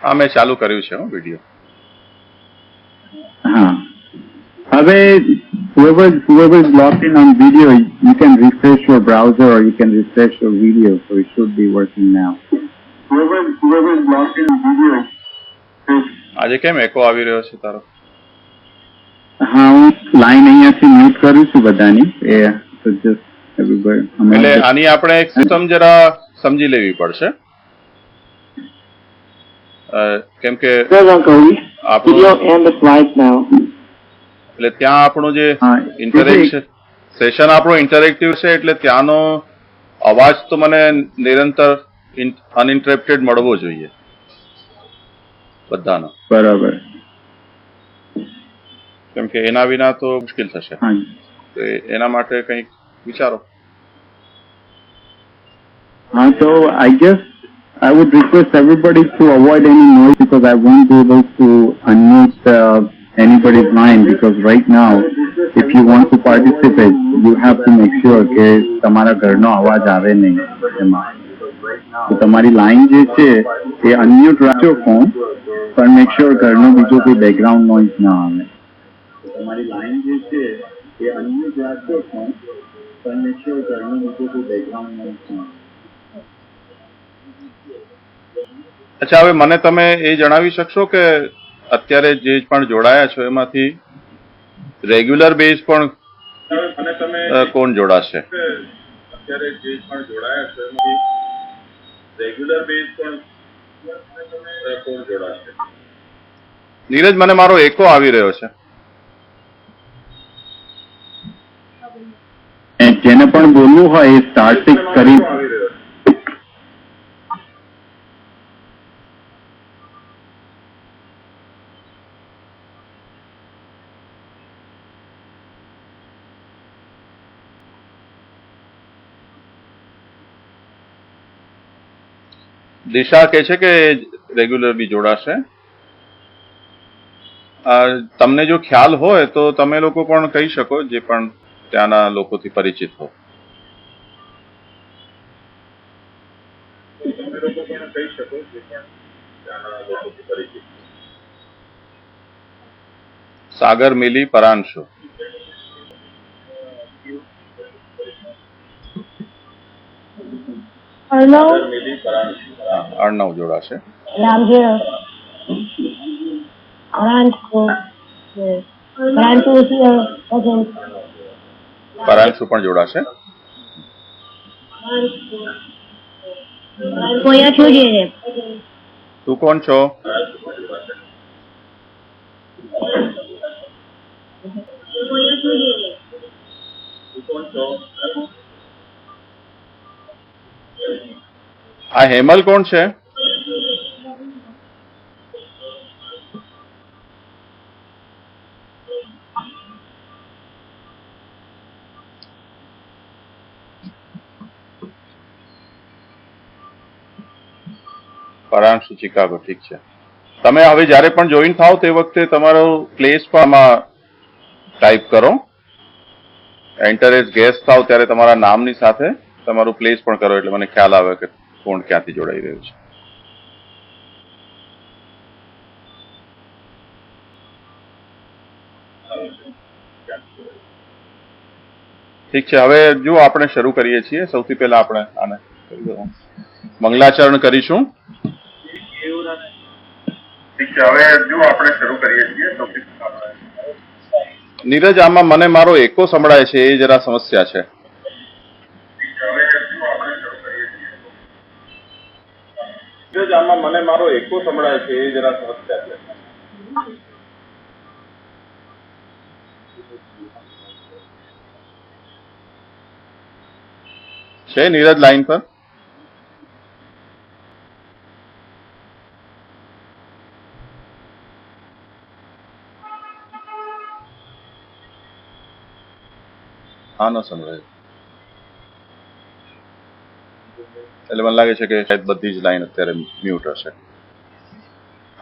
हाँ मैं चालू કર્યું છે વિડિયો. हाँ whoever is logged in on video, you can refresh your browser or you can refresh your video, so it should be working now. Whoever is logged in on video. આજે કેમ એકો આવી રહ્યો છે તારો? હા હું લાઈન અહીંયાથી મ્યુટ કરું છું બધાની એ તો જસ્ટ એવરીબોડી એટલે આની આપણે એક સિસ્ટમ જરા સમજી લેવી પડશે કેમ કે એટલે ત્યાં આપણું જે ઇન્ટરેક્શન સેશન આપણું ઇન્ટરેક્ટિવ છે એટલે ત્યાંનો અવાજ તો મને નિરંતર અનઇન્ટરપ્ટેડ મળવો જોઈએ બધાનો. બરાબર. કેમ કે એના વિના તો મુશ્કેલ થશે. તો એના માટે કંઈક વિચારો. હા તો I guess I would request everybody to avoid any noise because I won't be able to unmute anybody's line because right now if you want to participate you have to make sure કે તમારા ઘરનો અવાજ આવે નહીં એમાં. તો તમારી line જે છે એ અનમ્યુટ રાખજો ફોન પણ મેક શ્યોર ઘરનો બીજો કોઈ બેકગ્રાઉન્ડ નોઇઝ ના આવે. તમારી લાઈન જે છે એ અનમ્યુટ રાખજો ફોન પણ મેક શ્યોર ઘરનો બીજો કોઈ બેકગ્રાઉન્ડ નોઇઝ ના આવે. અચ્છા હવે મને તમે એ જણાવી શકશો કે અત્યારે જે પણ જોડાયા છો એમાંથી રેગ્યુલર બેઝ પણ કોણ જોડાશે? અત્યારે જે પણ જોડાયા છો એમાંથી રેગ્યુલર બેઝ પણ કોણ જોડાશે? નીરજ મને મારો એકો આવી રહ્યો છે. જેને પણ બોલવું હોય એ સ્ટાર્ટ કરી દિશા કહે છે કે રેગ્યુલર બી જોડાશે. તમને જો ખ્યાલ હોય તો તમે લોકો પણ કહી શકો જે પણ ત્યાંના લોકોથી પરિચિત હો. સાગર, મિલી, પરાંશુ. અર્ણવ જોડાશે. પરાંશુ પણ જોડાશે. તું કોણ છો? આ હેમલ કોણ છે? પરાંશુ ચિકાગો. ઠીક છે. તમે હવે જ્યારે પણ જોઈન થાવ તે વખતે તમારો પ્લેસ પણ આમાં ટાઈપ કરો. એન્ટર એઝ ગેસ્ટ થાવ ત્યારે તમારા નામની સાથે તમારું પ્લેસ પણ કરો એટલે મને ખ્યાલ આવે કે કોણ ક્યાંથી જોડાઈ રહ્યું છે. ઠીક છે. હવે જો આપણે શરૂ કરીએ છીએ સૌથી પહેલા આપણે આને મંગલાચરણ કરીશું. ઠીક છે. હવે જો આપણે શરૂ કરીએ છીએ સૌથી પહેલા નીરજ આમાં મને મારો એકો સંભળાય છે એ જરા સમસ્યા છે. નીરજ આમાં મને મારો એકો સંભળાય છે એ જરા સમસ્યા છે. છે નીરજ લાઈન પર? હા ન સંભળાય એટલે મને લાગે છે કે શાયદ બધી જ લાઈન અત્યારે મ્યુટ હશે.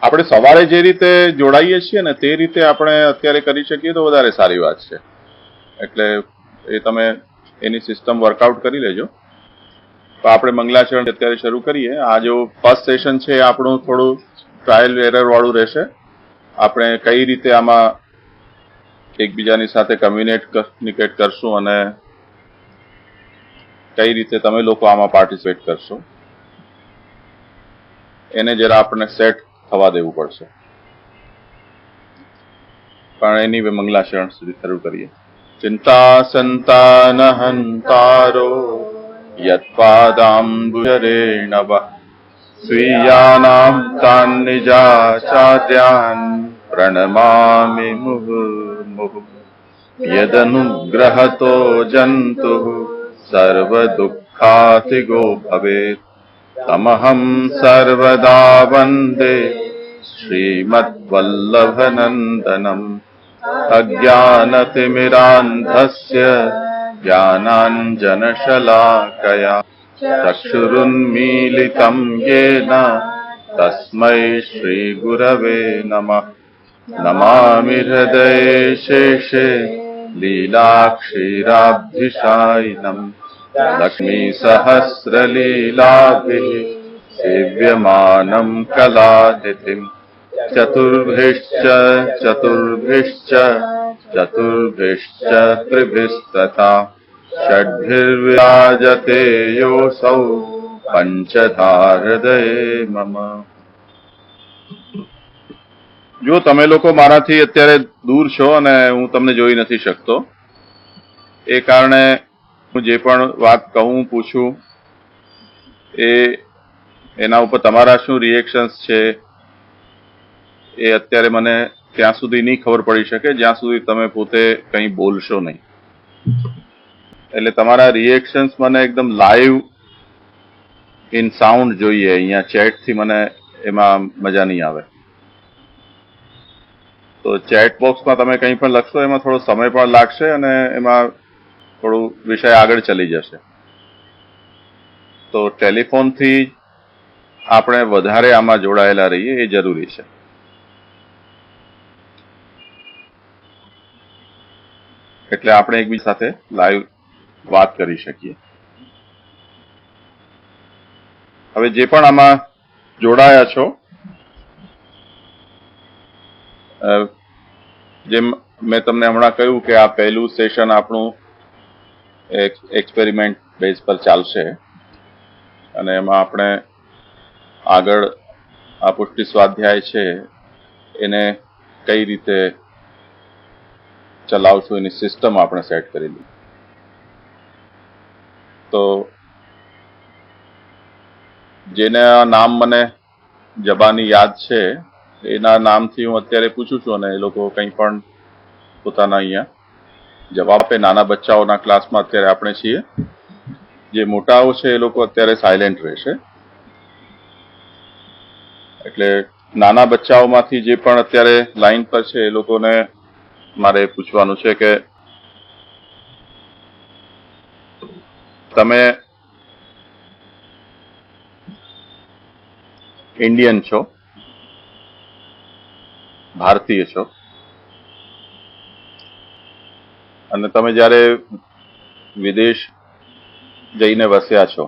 આપણે સવારે જે રીતે જોડાઈએ છીએ ને તે રીતે આપણે અત્યારે કરી શકીએ તો વધારે સારી વાત છે. એટલે એ તમે એની સિસ્ટમ વર્કઆઉટ કરી લેજો. તો આપણે મંગલાચરણ અત્યારે શરૂ કરીએ. આ જો ફર્સ્ટ સેશન છે આપણું થોડું ટ્રાયલ એરર વાળું રહેશે. આપણે કઈ રીતે આમાં એકબીજાની સાથે કમ્યુનિકેટ કરશું અને કઈ રીતે તમે લોકો આમાં પાર્ટિસિપેટ કરશો એને જરા આપણે સેટ થવા દેવું પડશે. પણ એની મંગલાચરણ સુધી શરૂ કરીએ. ચિંતા સંતાન હંતારો યત્પાદાંબુજરેણવ સ્વીયાનાં તાન નિજાચાર્યાન પ્રણમામિ મુહુર્મુહુઃ. યદનુગ્રહતો જંતુઃ સર્વદુઃખાતિગો ભવેत् તમહં સર્વદા વંદે શ્રીમદ્વલ્લભનંદનમ. અજ્ઞાનતિમિરાન્ધસ્ય જ્ઞાનાંજનશલાકયા ચક્ષુરુન્મીલિतं येन તસ્मै શ્રીગુરવે નમઃ. નમામિ હૃદયે શેષે લીલાક્ષીરાબ્ધિશાયિનम् લક્ષ્મીસહસ્રલીલાભિः સેવ્યમાनं કલાનિધિम्. ચતુર્ભિશ્ચ ચતુર્ભિશ્ચ ચતુર્ભિશ્ચ ત્રિભિस्तथा ષડ્ભિર્વિરાજતે યોऽસૌ પંચધા હૃદયે મમ. જો તમે લોકો મારાથી અત્યારે દૂર છો અને હું તમને જોઈ નથી શકતો, એ કારણે હું જે પણ વાત કહું પૂછું એના ઉપર તમારા શું રિએક્શન્સ છે એ અત્યારે મને ત્યાં સુધી નહીં ખબર પડી શકે જ્યાં સુધી તમે પોતે કંઈ બોલશો નહીં. એટલે તમારા રિએક્શન્સ મને એકદમ લાઈવ ઇન સાઉન્ડ જોઈએ. અહીંયા ચેટથી મને એમાં મજા નહીં આવે. તો ચેટ બોક્સમાં તમે કંઈ પણ લખશો એમાં થોડો સમય પણ લાગશે અને એમાં થોડું વિષય આગળ ચલી જશે. તો ટેલિફોનથી આપણે વધારે આમાં જોડાયેલા રહીએ એ જરૂરી છે. એટલે આપણે એકબીજા સાથે લાઈવ વાત કરી શકીએ. હવે જે પણ આમાં જોડાયા છો, જેમ મેં તમને હમણાં કહ્યું કે આ પહેલું સેશન આપણું એક્સપેરિમેન્ટ બેઝ પર ચાલશે અને એમાં આપણે આગળ આ પુષ્ટિ સ્વાધ્યાય છે એને કઈ રીતે ચલાવશું એની સિસ્ટમ આપણે સેટ કરી લીધી. તો જેના નામ મને જબાની યાદ છે એના નામથી હું અત્યારે પૂછું છું અને એ લોકો કંઈ પણ પોતાના અહીંયા જવાબ આપે. નાના બચ્ચાઓના ક્લાસમાં અત્યારે આપણે છીએ. જે મોટાઓ છે એ લોકો અત્યારે સાયલેન્ટ રહેશે. એટલે નાના બચ્ચાઓમાંથી જે પણ અત્યારે લાઈન પર છે એ લોકોને મારે પૂછવાનું છે કે તમે ઇન્ડિયન છો, ભારતીય છો, અને તમે જ્યારે વિદેશ જઈને વસ્યા છો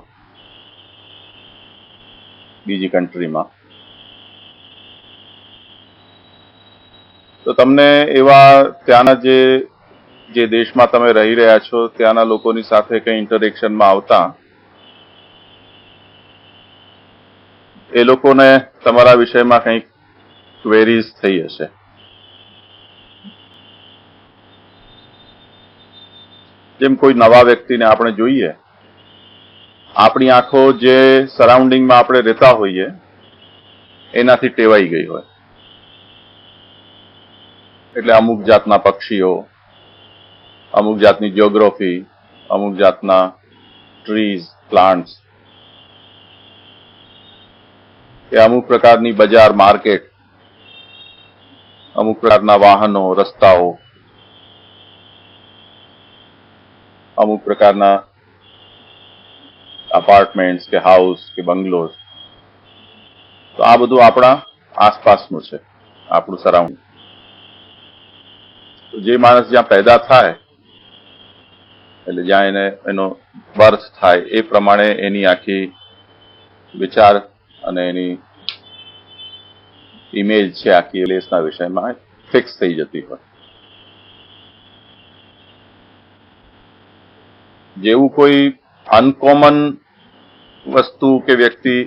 બીજી કન્ટ્રીમાં, તો તમને એવા ત્યાંના જે દેશમાં તમે રહી રહ્યા છો ત્યાંના લોકોની સાથે કંઈ ઇન્ટરેક્શનમાં આવતા એ લોકોને તમારા વિષયમાં કંઈક ક્વેરીઝ થઈ હશે. જેમ કોઈ નવા વ્યક્તિને આપણે જોઈએ, આપણી આંખો જે સરાઉન્ડિંગમાં આપણે રહેતા હોઈએ એનાથી ટેવાઈ ગઈ હોય. એટલે અમુક જાતના પક્ષીઓ, અમુક જાતની જિયોગ્રાફી, અમુક જાતના ટ્રીઝ, પ્લાન્ટ્સ, કે અમુક પ્રકારની બજાર, માર્કેટ, અમુક પ્રકારના વાહનો, રસ્તાઓ, અમુક પ્રકારના અપાર્ટમેન્ટ્સ કે હાઉસ કે બંગલોઝ. તો આ બધું આપણા આસપાસનું છે, આપણું સરાઉન્ડિંગ. જે માણસ જ્યાં પેદા થાય એટલે જ્યાં એનો બર્થ થાય એ પ્રમાણે એની આખી વિચાર અને એની ઇમેજ છે આખી લેસના વિષયમાં ફિક્સ થઈ જતી હોય. જેવું કોઈ અનકોમન વસ્તુ કે વ્યક્તિ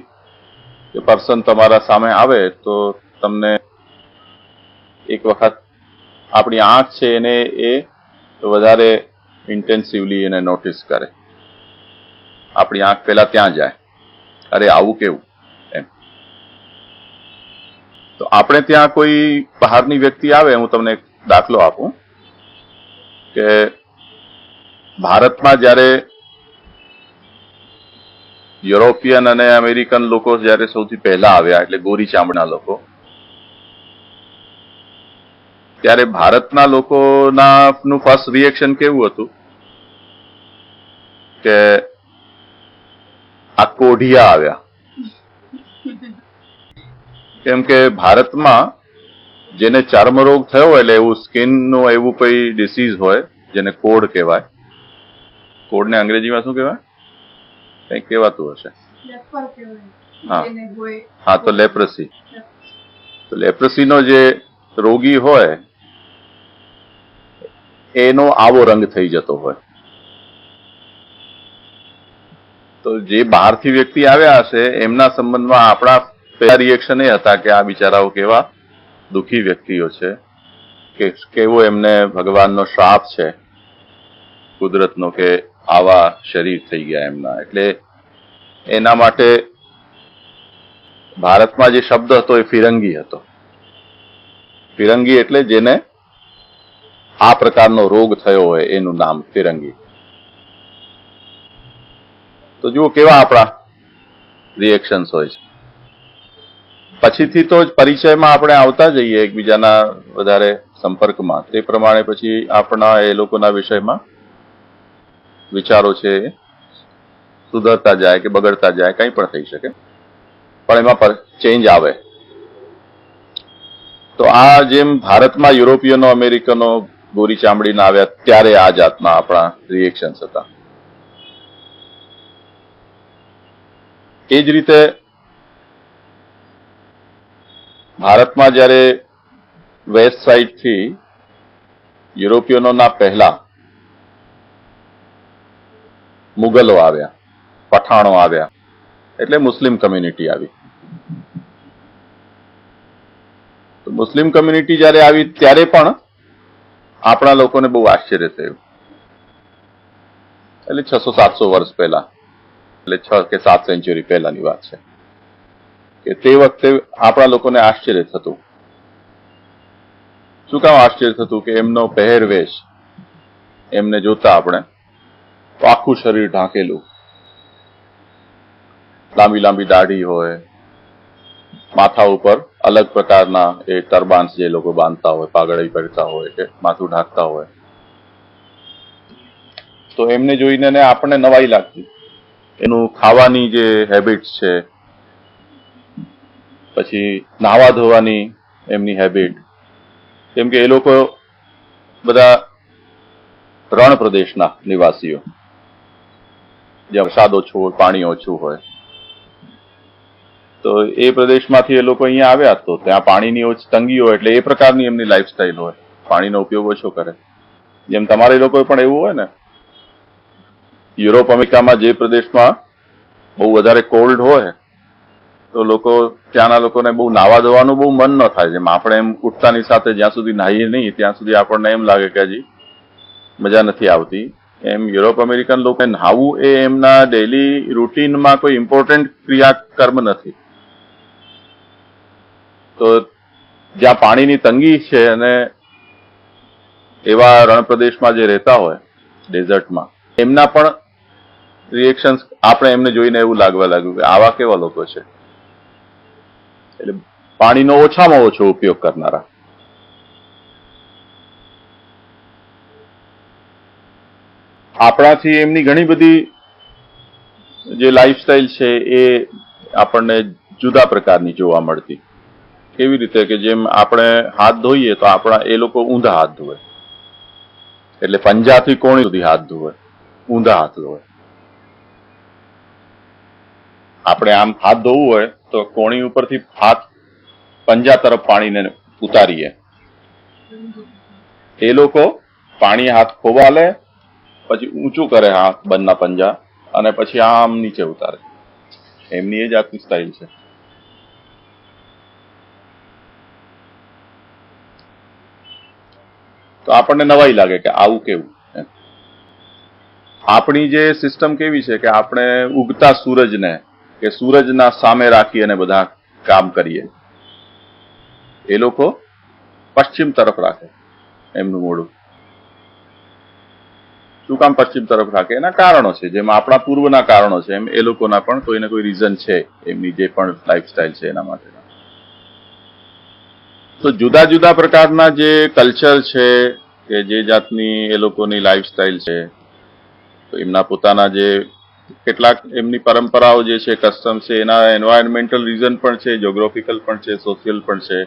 કે પર્સન તમારા સામે આવે તો તમને એક વખત આપણી આંખ છે એને એ વધારે ઇન્ટેન્સિવલી એને નોટિસ કરે. આપણી આંખ પહેલા ત્યાં જાય, અરે આવું કેવું એમ. તો આપણે ત્યાં કોઈ બહારની વ્યક્તિ આવે, હું તમને એક દાખલો આપું કે ભારતમાં જ્યારે યુરોપિયન અને અમેરિકન લોકો જ્યારે સૌથી પહેલા આવ્યા, એટલે ગોરી ચામડીના લોકો, ત્યારે ભારતના લોકોનું ફર્સ્ટ રિએક્શન કેવું હતું કે આ કોઢિયા આવ્યા. કેમ કે ભારતમાં જેને ચર્મરોગ થયો હોય, એટલે એવું સ્કિનનું એવું કોઈ ડિસીઝ હોય જેને કોડ કહેવાય. કોડને અંગ્રેજીમાં શું કહેવાય? કંઈક કહેવાતું હશે. હા, તો લેપ્રસી. તો લેપ્રસીનો જે રોગી હોય એનો આવો રંગ થઈ જતો હોય. તો જે બહારથી વ્યક્તિ આવ્યા હશે એમના સંબંધમાં આપણા પહેલા રિએક્શન એ હતા કે આ બિચારાઓ કેવા દુઃખી વ્યક્તિઓ છે, કે કેવો એમને ભગવાનનો શ્રાપ છે કુદરતનો કે આવા શરીર થઈ ગયા એમના. એટલે એના માટે ભારતમાં જે શબ્દ હતો એ ફિરંગી હતો. ફિરંગી એટલે જેને આ પ્રકારનો રોગ થયો હોય એનું નામ ફિરંગી. તો જુઓ કેવા આપણા રિએક્શન્સ હોય છે. પછીથી તો પરિચયમાં આપણે આવતા જઈએ એકબીજાના વધારે સંપર્કમાં, તે પ્રમાણે પછી આપણા એ લોકોના વિષયમાં વિચારો છે સુધરતા જાય કે બગડતા જાય, કંઈ પણ થઈ શકે, પણ એમાં ચેન્જ આવે. તો આ જેમ ભારતમાં યુરોપિયનો અમેરિકનો ગોરી ચામડીના આવ્યા ત્યારે આ જાતના આપણા રિએક્શન્સ હતા. એ જ રીતે ભારતમાં જ્યારે વેસ્ટ સાઇડથી યુરોપિયનોના પહેલા મુગલો આવ્યા, પઠાણો આવ્યા, એટલે મુસ્લિમ કમ્યુનિટી આવી. તો મુસ્લિમ કમ્યુનિટી જ્યારે આવી ત્યારે પણ આપણા લોકોને બહુ આશ્ચર્ય થયું. એટલે 600-700 વર્ષ પહેલા, એટલે 6 કે 7 સેન્ચુરી પહેલાની વાત છે કે તે વખતે આપણા લોકોને આશ્ચર્ય થતું. શું કામ આશ્ચર્ય થતું? કે એમનો પહેરવેશ, એમને જોતા આપણે તો આખું શરીર ઢાંકેલું, લાંબી લાંબી દાઢી હોય, માથા ઉપર અલગ પ્રકારના એ ટર્બાન્સ જે લોકો બાંધતા હોય, પાઘડી પહેરતા હોય કે માથું ઢાંકતા હોય. તો એમને જોઈને આપણને નવાઈ લાગતી. એનું ખાવાની જે હેબિટ્સ છે, પછી નાહવા ધોવાની એમની હેબિટ, કેમ કે એ લોકો બધા રણ પ્રદેશના નિવાસીઓ, જ્યાં વરસાદ ઓછો હોય, પાણી ઓછું હોય. તો એ પ્રદેશમાંથી એ લોકો અહીંયા આવ્યા, તો ત્યાં પાણીની ઓછી તંગી હોય, એટલે એ પ્રકારની એમની લાઈફસ્ટાઈલ હોય, પાણીનો ઉપયોગ ઓછો કરે. જેમ તમારે લોકો પણ એવું હોય ને, યુરોપ અમેરિકામાં જે પ્રદેશમાં બહુ વધારે કોલ્ડ હોય તો લોકો ત્યાંના લોકોને બહુ નાવા ધોવાનું બહુ મન ન થાય. જેમ આપણે એમ ઉઠતાની સાથે જ્યાં સુધી નાહીએ નહીં ત્યાં સુધી આપણને એમ લાગે કે હજી મજા નથી આવતી, એમ યુરોપ અમેરિકન લોકો નાહવું એ એમના ડેઇલી રૂટીનમાં કોઈ ઇમ્પોર્ટન્ટ ક્રિયાકર્મ નથી. તો જ્યાં પાણીની તંગી છે અને એવા રણ પ્રદેશમાં જે રહેતા હોય, ડેઝર્ટમાં, એમના પણ રિએક્શન્સ આપણે એમને જોઈને એવું લાગવા લાગ્યું કે આવા કેવા લોકો છે. એટલે પાણીનો ઓછામાં ઓછો ઉપયોગ કરનારા. આપણાથી એમની ઘણી બધી જે લાઈફસ્ટાઈલ છે એ આપણને જુદા પ્રકારની જોવા મળતી. કેવી રીતે? કે જેમ આપણે હાથ ધોઈએ તો આપણા એ લોકો ઊંધા હાથ ધોવે, એટલે પંજાથી કોણી સુધી હાથ ધોવે, ઊંધા હાથ ધોવે. આપણે આમ હાથ ધોવું હોય તો કોણી ઉપરથી હાથ પંજા તરફ પાણીને ઉતારીએ. એ લોકો પાણી હાથ ખોબા લે, પછી ઊંચું કરે હાથ બંધના પંજા અને પછી આમ નીચે ઉતારે. એમની એ જાતની સ્ટાઇલ છે. તો આપણને નવાઈ લાગે કે આવું કેવું. આપણી જે સિસ્ટમ કેવી છે કે આપણે ઉગતા સૂરજને કે સૂરજના સામે રાખી અને બધા કામ કરીએ. એ લોકો પશ્ચિમ તરફ રાખે એમનું મોઢું. શું કામ પશ્ચિમ તરફ રાખે? એના કારણો છે. જેમ આપણા પૂર્વના કારણો છે એમ એ લોકોના પણ કોઈને કોઈ રીઝન છે એમની જે પણ લાઈફસ્ટાઈલ છે એના માટેના. તો જુદા જુદા પ્રકારના જે કલ્ચર છે કે જે જાતની એ લોકોની લાઈફસ્ટાઈલ છે, તો એમના પોતાના જે કેટલાક એમની પરંપરાઓ જે છે, કસ્ટમ છે, એના એન્વાયરમેન્ટલ રીઝન પણ છે, જ્યોગ્રાફિકલ પણ છે, સોશિયલ પણ છે,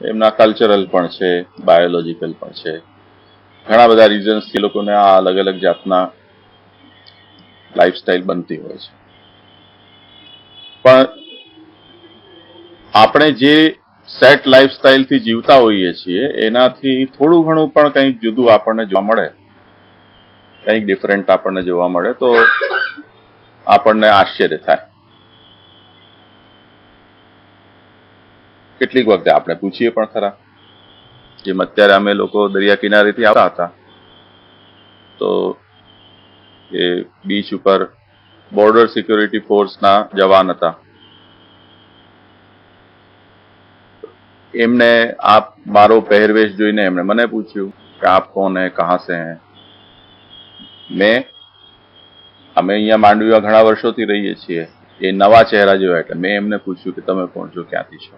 એમના કલ્ચરલ પણ છે, બાયોલોજીકલ પણ છે. ઘણા બધા રીઝન્સથી લોકોને આ અલગ અલગ જાતના લાઈફસ્ટાઈલ બનતી હોય છે. પણ આપણે જે સેટ લાઈફસ્ટાઈલથી જીવતા હોઈએ છીએ એનાથી થોડું ઘણું પણ કંઈક જુદું આપણને જોવા મળે, કંઈક ડિફરન્ટ આપણને જોવા મળે તો આપણને આશ્ચર્ય થાય. કેટલીક વખતે આપણે પૂછીએ પણ ખરા. જેમ અત્યારે અમે લોકો દરિયા કિનારેથી આવતા હતા તો એ બીચ ઉપર બોર્ડર સિક્યોરિટી ફોર્સના જવાન હતા. એમને આ મારો પહેરવેશ જોઈને એમણે મને પૂછ્યું કે આપ કોણ હૈ, કહાં સે હૈ. અમે અહીંયા માંડવીમાં ઘણા વર્ષોથી રહીએ છીએ. એ નવા ચહેરા જોયા એટલે મેં એમને પૂછ્યું કે તમે કોણ છો, ક્યાંથી છો.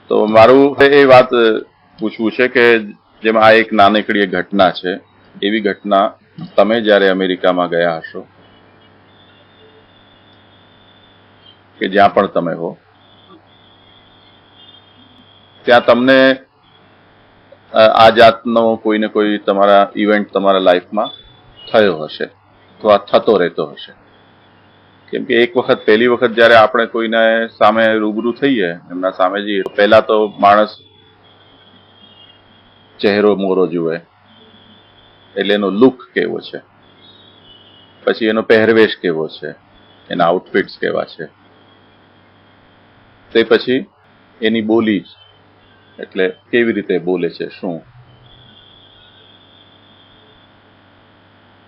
તો મારું એ વાત પૂછવું છે કે જેમ આ એક નાનકડી ઘટના છે, એવી ઘટના તમે જ્યારે અમેરિકામાં ગયા હશો કે જ્યાં પણ તમે હો, ત્યાં તમને આ જાતનો કોઈ ને કોઈ તમારા ઇવેન્ટ તમારા લાઈફમાં થયો હશે અથવા થતો રહેતો હશે. કેમ કે એક વખત પહેલી વખત જ્યારે આપણે કોઈને સામે રૂબરૂ થઈએ, એમના સામે જઈએ, પહેલા તો માણસ ચહેરો મોરો જુએ એટલે એનો લુક કેવો છે, પછી એનો પહેરવેશ કેવો છે, એના આઉટફિટ્સ કેવા છે, તે પછી એની બોલી એટલે કેવી રીતે બોલે છે, શું.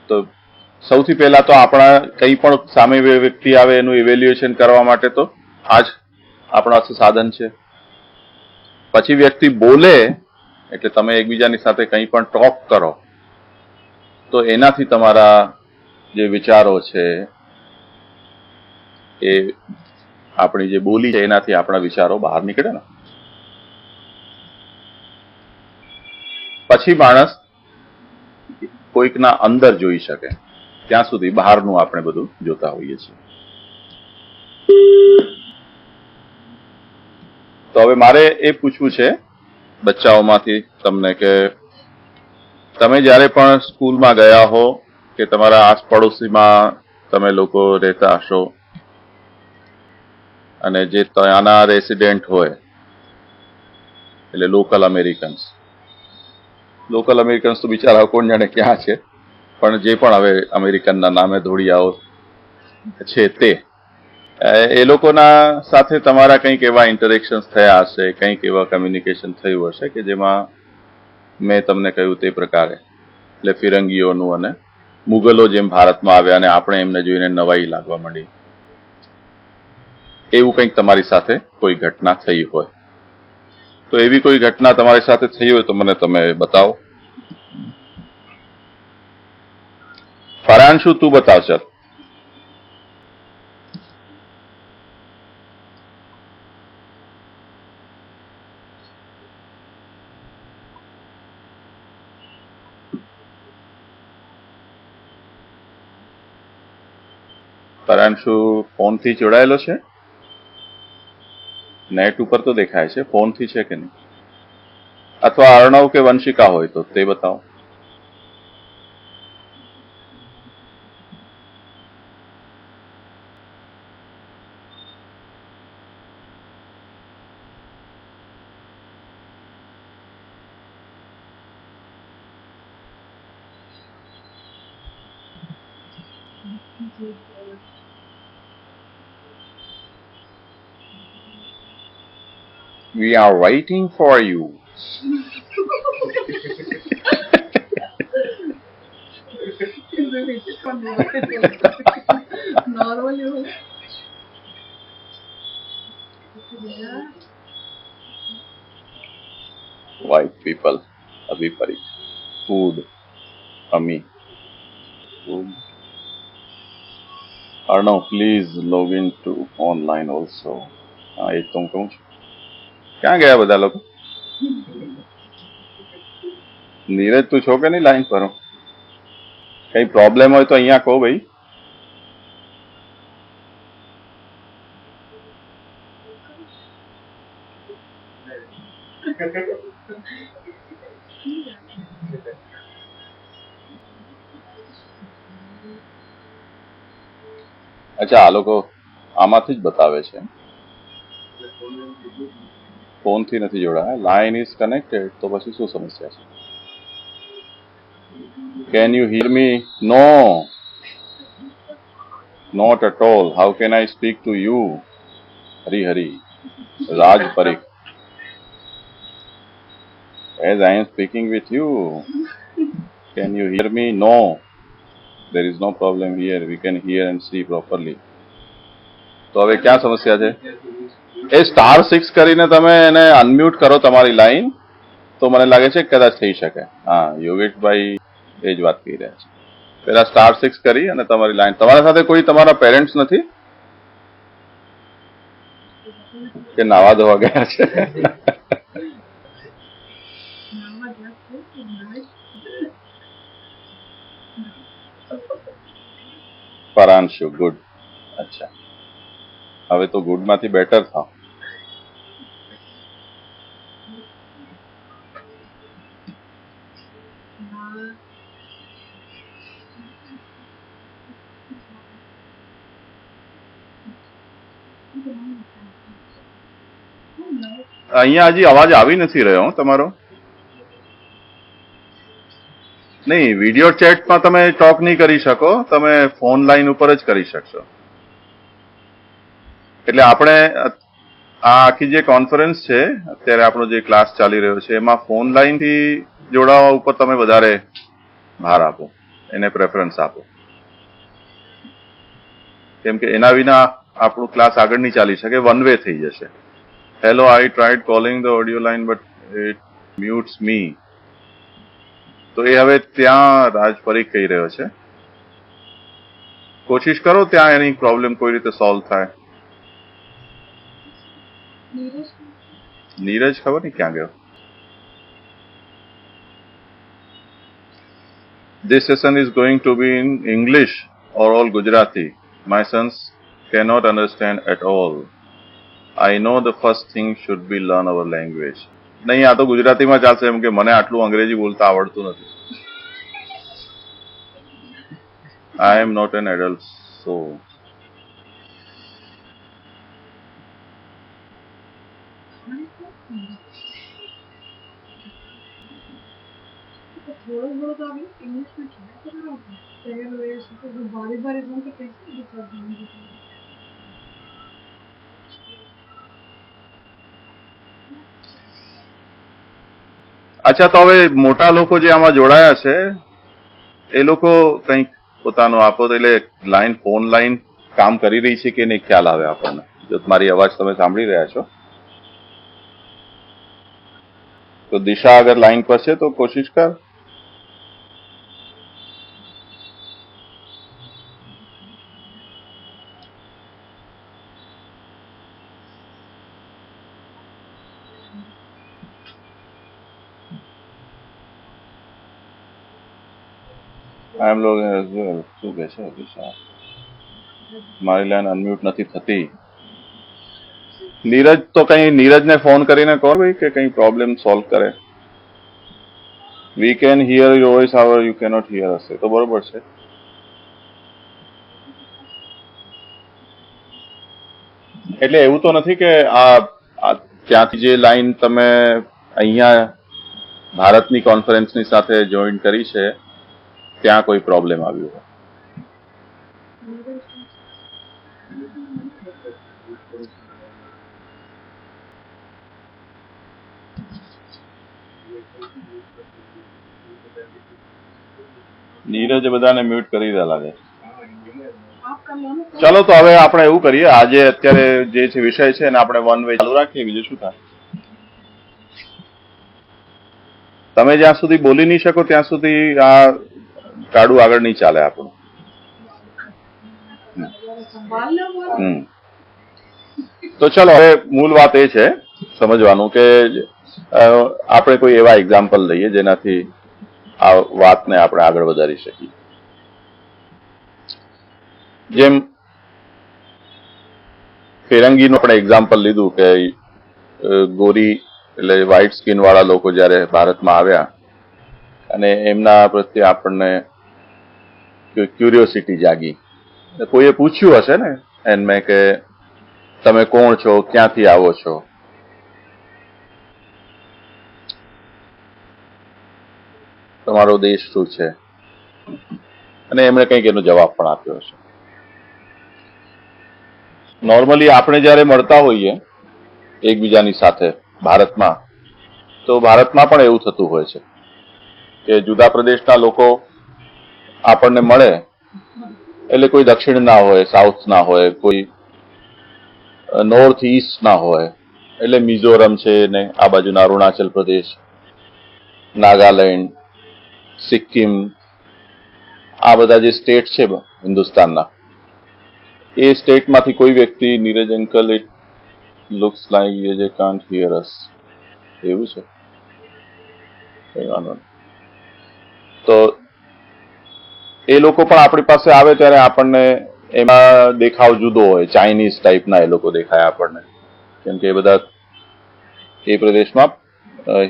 તો સૌથી પહેલા તો આપણા કંઈ પણ સામે વ્યક્તિ આવે એનું ઇવેલ્યુએશન કરવા માટે તો આ જ આપણા સાધન છે. પછી વ્યક્તિ બોલે એટલે તમે એકબીજાની સાથે કંઈ પણ ટોક કરો તો એનાથી તમારા જે વિચારો છે એ આપણી જે બોલી છે એનાથી આપણા વિચારો બહાર નીકળે ને. પછી માણસ કોઈકના અંદર જોઈ શકે. ત્યાં સુધી બહારનું આપણે બધું જોતા હોઈએ છીએ. તો હવે મારે એ પૂછવું છે બચ્ચાઓમાંથી તમને કે તમે જ્યારે પણ સ્કૂલમાં ગયા હો કે તમારા આસપડોશીમાં તમે લોકો રહેતા હશો અને જે ત્યાંના રેસિડેન્ટ હોય એટલે લોકલ અમેરિકન્સ તો બિચારા કોણ જાણે ક્યાં છે, પણ જે પણ હવે અમેરિકનના નામે ધોળિયાઓ છે તે એ લોકોના સાથે તમારા કંઈક એવા ઇન્ટરેક્શન્સ થયા હશે, કંઈક એવા કમ્યુનિકેશન થયું હશે કે જેમાં મેં તમને કહ્યું તે પ્રકારે એટલે ફિરંગીઓનું અને મુગલો જેમ ભારતમાં આવ્યા અને આપણે એમને જોઈને નવાઈ લાગવા માંડી, એવું કંઈક તમારી સાથે કોઈ ઘટના થઈ હોય તો એવી કોઈ ઘટના તમારી સાથે થઈ હોય તો મને તમે બતાવો. ફરહાન, શું તું બતાવ. ચાલ. ફરહાન શું ફોનથી જોડાયેલો છે? નેટ ઉપર તો દેખાય છે, ફોનથી છે કે નહીં? અથવા અર્ણવ કે વંશિકા હોય તો તે બતાવો. We are waiting for you. White people. Abhi pari. Food. Ami. Food. Arnav, please log in to online also. હા એ તો હું કહું છું. ક્યાં ગયા બધા લોકો? નીરજ તું છો કે નહીં લાઈન પર? કઈ પ્રોબ્લેમ હોય તો અહીંયા કહો ભાઈ. અચ્છા આ લોકો આમાંથી જ બતાવે છે. ફોનથી નથી જોડાયા. લાઈન ઇઝ કનેક્ટેડ તો પછી શું સમસ્યા છે? Can you hear me? No. Not at all. How can I speak to you? Hari Hari. Raj Parikh. As I am speaking with you. Can you hear me? No. There is no problem here. We can hear and see properly. તો હવે ક્યાં સમસ્યા છે? એ *6 કરીને તમે એને unmute કરો તમારી લાઈન તો મને લાગે છે કદાચ થઈ શકે. હા યોગેશભાઈ એ જ વાત કહી રહ્યા છે. પેલા *6 કરી અને તમારી લાઈન. તમારા સાથે કોઈ તમારા પેરેન્ટ્સ નથી કે નાવા ધોવા ગયા છે? પરાંશુ ગુડ. અચ્છા હવે તો ગુડ માંથી બેટર થાવ. અહીંયા હજી અવાજ આવી નથી રહ્યો તમારો. નહીં વિડીયો ચેટમાં તમે ટોક નહીં કરી શકો, તમે ફોન લાઈન ઉપર જ કરી શકશો. એટલે આપણે આ આખી જે કોન્ફરન્સ છે અત્યારે આપણો જે ક્લાસ ચાલી રહ્યો છે એમાં ફોન લાઈન થી જોડાવા ઉપર તમે વધારે ભાર આપો, એને પ્રેફરન્સ આપો. કેમ કે એના વિના આપણું ક્લાસ આગળ નહીં ચાલી શકે, વન વે થઈ જશે. Hello, I tried calling the audio line but it mutes me. તો એ હવે ત્યાં રાજ પરીખ કહી રહ્યો છે. કોશિશ કરો ત્યાં એની પ્રોબ્લેમ કોઈ રીતે સોલ્વ થાય. નીરજ ખબર નહીં ક્યાં ગયો. This session is going to be in English or all Gujarati. My sons cannot understand at all. I know the first thing should be learn our language. નહીં આ તો ગુજરાતીમાં ચાલશે એમ કે મને આટલું અંગ્રેજી બોલતા આવડતું નથી. I am not an adult, so અચ્છા તો હવે મોટા લોકો જે આમાં જોડાયા છે એ લોકો કંઈક પોતાનું આપો તો એટલે લાઈન ફોન લાઈન કામ કરી રહી છે કે નહીં ખ્યાલ આવે આપણને. જો મારી અવાજ તમે સાંભળી રહ્યા છો તો દિશા અગર લાઈન પર છે તો કોશિશ કર. I am logging as well. શું કહે છે દિશા? મારી લાઈન અનમ્યુટ નથી થતી. નીરજ તો કઈ નીરજને ફોન કરીને કહો ભાઈ કે કઈ પ્રોબ્લેમ સોલ્વ કરે. We can hear your voice, however you cannot hear us. તો બરોબર છે. એટલે એવું તો નથી કે આ ત્યાંથી જે લાઈન તમે અહીંયા ભારતની કોન્ફરન્સની સાથે જોઈન કરી છે ત્યાં કોઈ પ્રોબ્લેમ આવ્યો હોય. નીરજ બધાને મ્યુટ કરી રહ્યા લાગે. ચાલો તો હવે આપણે એવું કરીએ, આજે અત્યારે જે છે વિષય છે એને આપણે વન વે ચાલુ રાખીએ, બીજું શું થાય. તમે જ્યાં સુધી બોલી નહીં શકો ત્યાં સુધી આ કાળું આગળ નહીં ચાલે આપણું. તો ચલો હવે મૂળ વાત એ છે સમજવાનું કે આપણે કોઈ એવા એક્ઝામ્પલ લઈએ જેનાથી આ વાતને આપણે આગળ વધારી શકીએ. જેમ ફિરંગીનું આપણે એક્ઝામ્પલ લીધું કે ગોરી એટલે વ્હાઇટ સ્કિન વાળા લોકો જયારે ભારતમાં આવ્યા અને એમના પ્રત્યે આપણને ક્યુરિયોસિટી જાગી. કોઈએ પૂછ્યું હશે ને એમને કે તમે કોણ છો, ક્યાંથી આવો છો? તમારો દેશ શું છે? અને એમણે કંઈક એનો જવાબ પણ આપ્યો હશે. નોર્મલી આપણે જયારે મળતા હોઈએ એકબીજાની સાથે ભારતમાં, તો ભારતમાં પણ એવું થતું હોય છે કે જુદા પ્રદેશના લોકો આપણને મળે એટલે કોઈ દક્ષિણ ના હોય, સાઉથ ના હોય, કોઈ નોર્થ ઈસ્ટ ના હોય, એટલે મિઝોરમ છે ને આ બાજુના અરુણાચલ પ્રદેશ, નાગાલેન્ડ, સિક્કિમ, આ બધા જે સ્ટેટ છે હિન્દુસ્તાનના, એ સ્ટેટમાંથી કોઈ વ્યક્તિ Neeraj uncle it looks like they can't hear us એવું છે. તો એ લોકો પણ આપણી પાસે આવે ત્યારે આપણને એમાં દેખાવ જુદો હોય, ચાઇનીઝ ટાઈપના એ લોકો દેખાય આપણને, કેમ કે એ બધા એ પ્રદેશમાં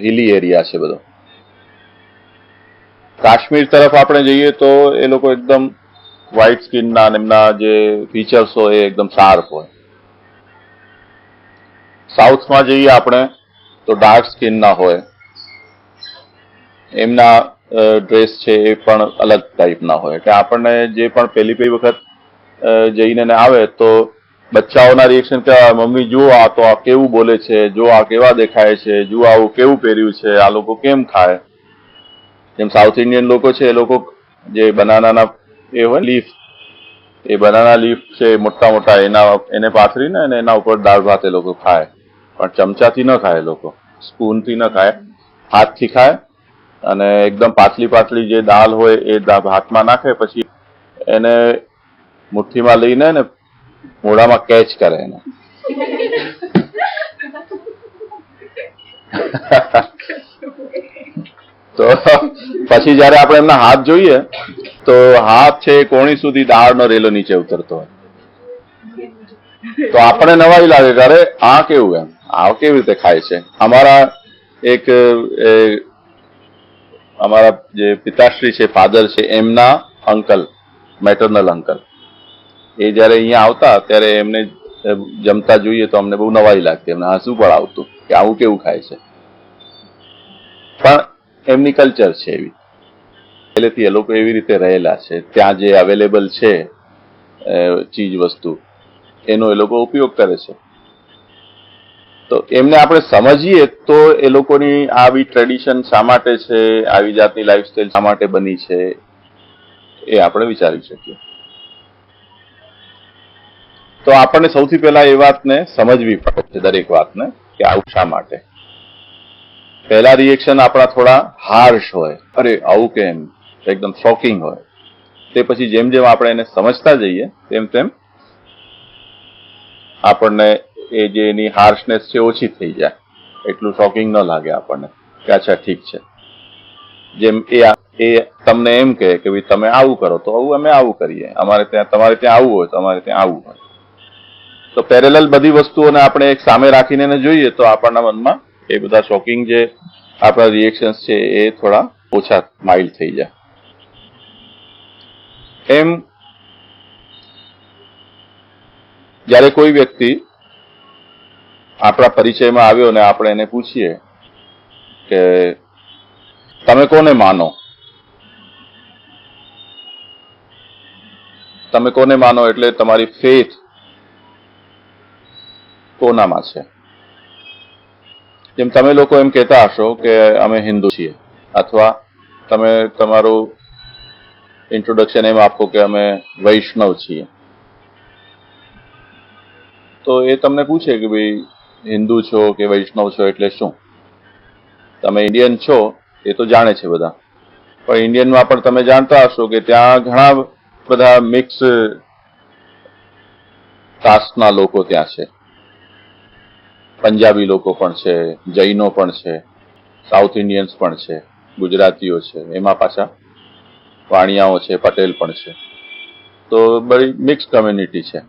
હિલી એરિયા છે બધો. કાશ્મીર તરફ આપણે જઈએ તો એ લોકો એકદમ વ્હાઇટ સ્કિનના અને એમના જે ફીચર્સ હોય એ એકદમ શાર્પ હોય. સાઉથમાં જઈએ આપણે તો ડાર્ક સ્કિનના હોય, એમના ડ્રેસ છે એ પણ અલગ ટાઈપના હોય. એટલે આપણને જે પણ પહેલી વખત જઈને આવે તો બચ્ચાઓના રિએક્શન કેવા, મમ્મી જુઓ આ તો આ કેવું બોલે છે, જો આ કેવા દેખાય છે, જુઓ આવું કેવું પહેર્યું છે, આ લોકો કેમ ખાય. જેમ સાઉથ ઇન્ડિયન લોકો છે એ લોકો જે બનાનાના એ હોય લીફ, એ બનાના લીફ છે મોટા મોટા, એને પાથરીને અને એના ઉપર દાળ ભાત એ લોકો ખાય. પણ ચમચાથી ન ખાય, લોકો સ્પૂનથી ન ખાય, હાથથી ખાય. અને એકદમ પાતળી પાતળી જે દાળ હોય એ હાથમાં નાખે, પછી એને મુઠ્ઠીમાં લઈને ને મોઢામાં કેચ કરે એને. તો પછી જયારે આપણે એમના હાથ જોઈએ તો હાથ છે કોણી સુધી દાળનો રેલો નીચે ઉતરતો હોય. તો આપણને નવાઈ લાગે કે અરે આ કેવું, એમ આ કેવી રીતે ખાય છે. અમારા જે પિતાશ્રી છે, ફાધર છે, એમના અંકલ, મેટરનલ અંકલ, એ જયારે અહીંયા આવતા ત્યારે એમને જમતા જોઈએ તો અમને બહુ નવાઈ લાગતી, એમને હસવું પણ આવતું કે આવું કેવું ખાય છે. પણ એમની કલ્ચર છે એવી, પહેલેથી એ લોકો એવી રીતે રહેલા છે. ત્યાં જે અવેલેબલ છે ચીજ વસ્તુ, એનો એ લોકો ઉપયોગ કરે છે. તો એમને આપણે સમજીએ તો એ લોકોની આવી ટ્રેડિશન શા માટે છે, આવી જાતની લાઈફસ્ટાઈલ શા માટે બની છે, એ આપણે વિચારી શકીએ. તો આપણને સૌથી પહેલા એ વાતને સમજવી પડે છે, દરેક વાતને, કે આવું શા માટે. પહેલા રિએક્શન આપણા થોડા હાર્શ હોય, અરે આવું કેમ, એકદમ શોકિંગ હોય. તે પછી જેમ જેમ આપણે એને સમજતા જઈએ તેમ તેમ આપણને એ જે એની હાર્શનેસ છે ઓછી થઈ જાય, એટલું શોકિંગ ન લાગે આપણને કે અચ્છા ઠીક છે. જેમ એ તમને એમ કે ભાઈ તમે આવું કરો તો આવું અમે આવું કરીએ, અમારે ત્યાં તમારે ત્યાં આવું હોય તો અમારે ત્યાં આવું હોય. તો પેરેલલ બધી વસ્તુઓને આપણે એક સામે રાખીને એને જોઈએ તો આપણના મનમાં એ બધા શોકિંગ જે આપણા રિએક્શન્સ છે એ થોડા ઓછા માઇલ્ડ થઈ જાય. એમ જ્યારે કોઈ વ્યક્તિ આપણા પરિચયમાં આવ્યો ને આપણે એને પૂછીએ કે તમે કોને માનો, તમે કોને માનો એટલે તમારી ફેથ કોનામાં છે? જેમ તમે લોકો એમ કહેતા હશો કે અમે હિન્દુ છીએ, અથવા તમે તમારું ઇન્ટ્રોડક્શન એમ આપો કે અમે વૈષ્ણવ છીએ, તો એ તમને પૂછે કે ભાઈ હિન્દુ છો કે વૈષ્ણવ છો એટલે શું? તમે ઇન્ડિયન છો એ તો જાણે છે બધા, પણ ઇન્ડિયનમાં પણ તમે જાણતા હશો કે ત્યાં ઘણા બધા મિક્સ કાસ્ટના લોકો ત્યાં છે. પંજાબી લોકો પણ છે, જૈનો પણ છે, સાઉથ ઇન્ડિયન્સ પણ છે, ગુજરાતીઓ છે, એમાં પાછા વાણિયાઓ છે, પટેલ પણ છે. તો બધી મિક્સ કમ્યુનિટી છે.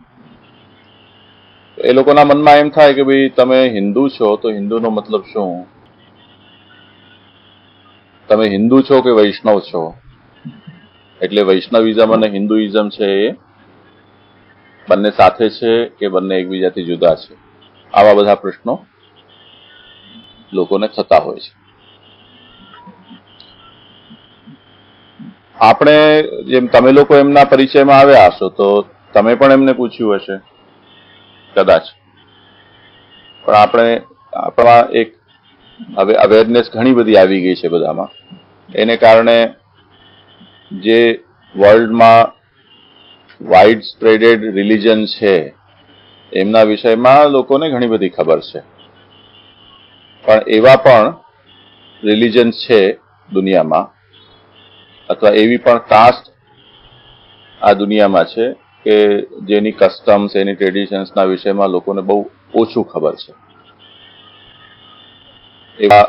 એ લોકોના મનમાં એમ થાય કે ભાઈ તમે હિન્દુ છો તો હિન્દુનો મતલબ શું? તમે હિન્દુ છો કે વૈષ્ણવ છો? એટલે વૈષ્ણવિઝમ અને હિન્દુઇઝમ છે એ બંને સાથે છે કે બંને એકબીજાથી જુદા છે? આવા બધા પ્રશ્નો લોકોને થતા હોય છે. આપણે જેમ તમે લોકો એમના પરિચયમાં આવ્યા હશો તો તમે પણ એમને પૂછ્યું હશે કદાચ, પણ આપણા એક હવે અવેરનેસ ઘણી બધી આવી ગઈ છે બધામાં. એને કારણે જે વર્લ્ડમાં વાઇડ સ્પ્રેડેડ રિલિજન છે એમના વિષયમાં લોકોને ઘણી બધી ખબર છે. પણ એવા પણ રિલિજન છે દુનિયામાં, અથવા એવી પણ કાસ્ટ આ દુનિયામાં છે કે જેની કસ્ટમ્સ, એની ટ્રેડિશન્સના વિષયમાં લોકોને બહુ ઓછું ખબર છે. એવા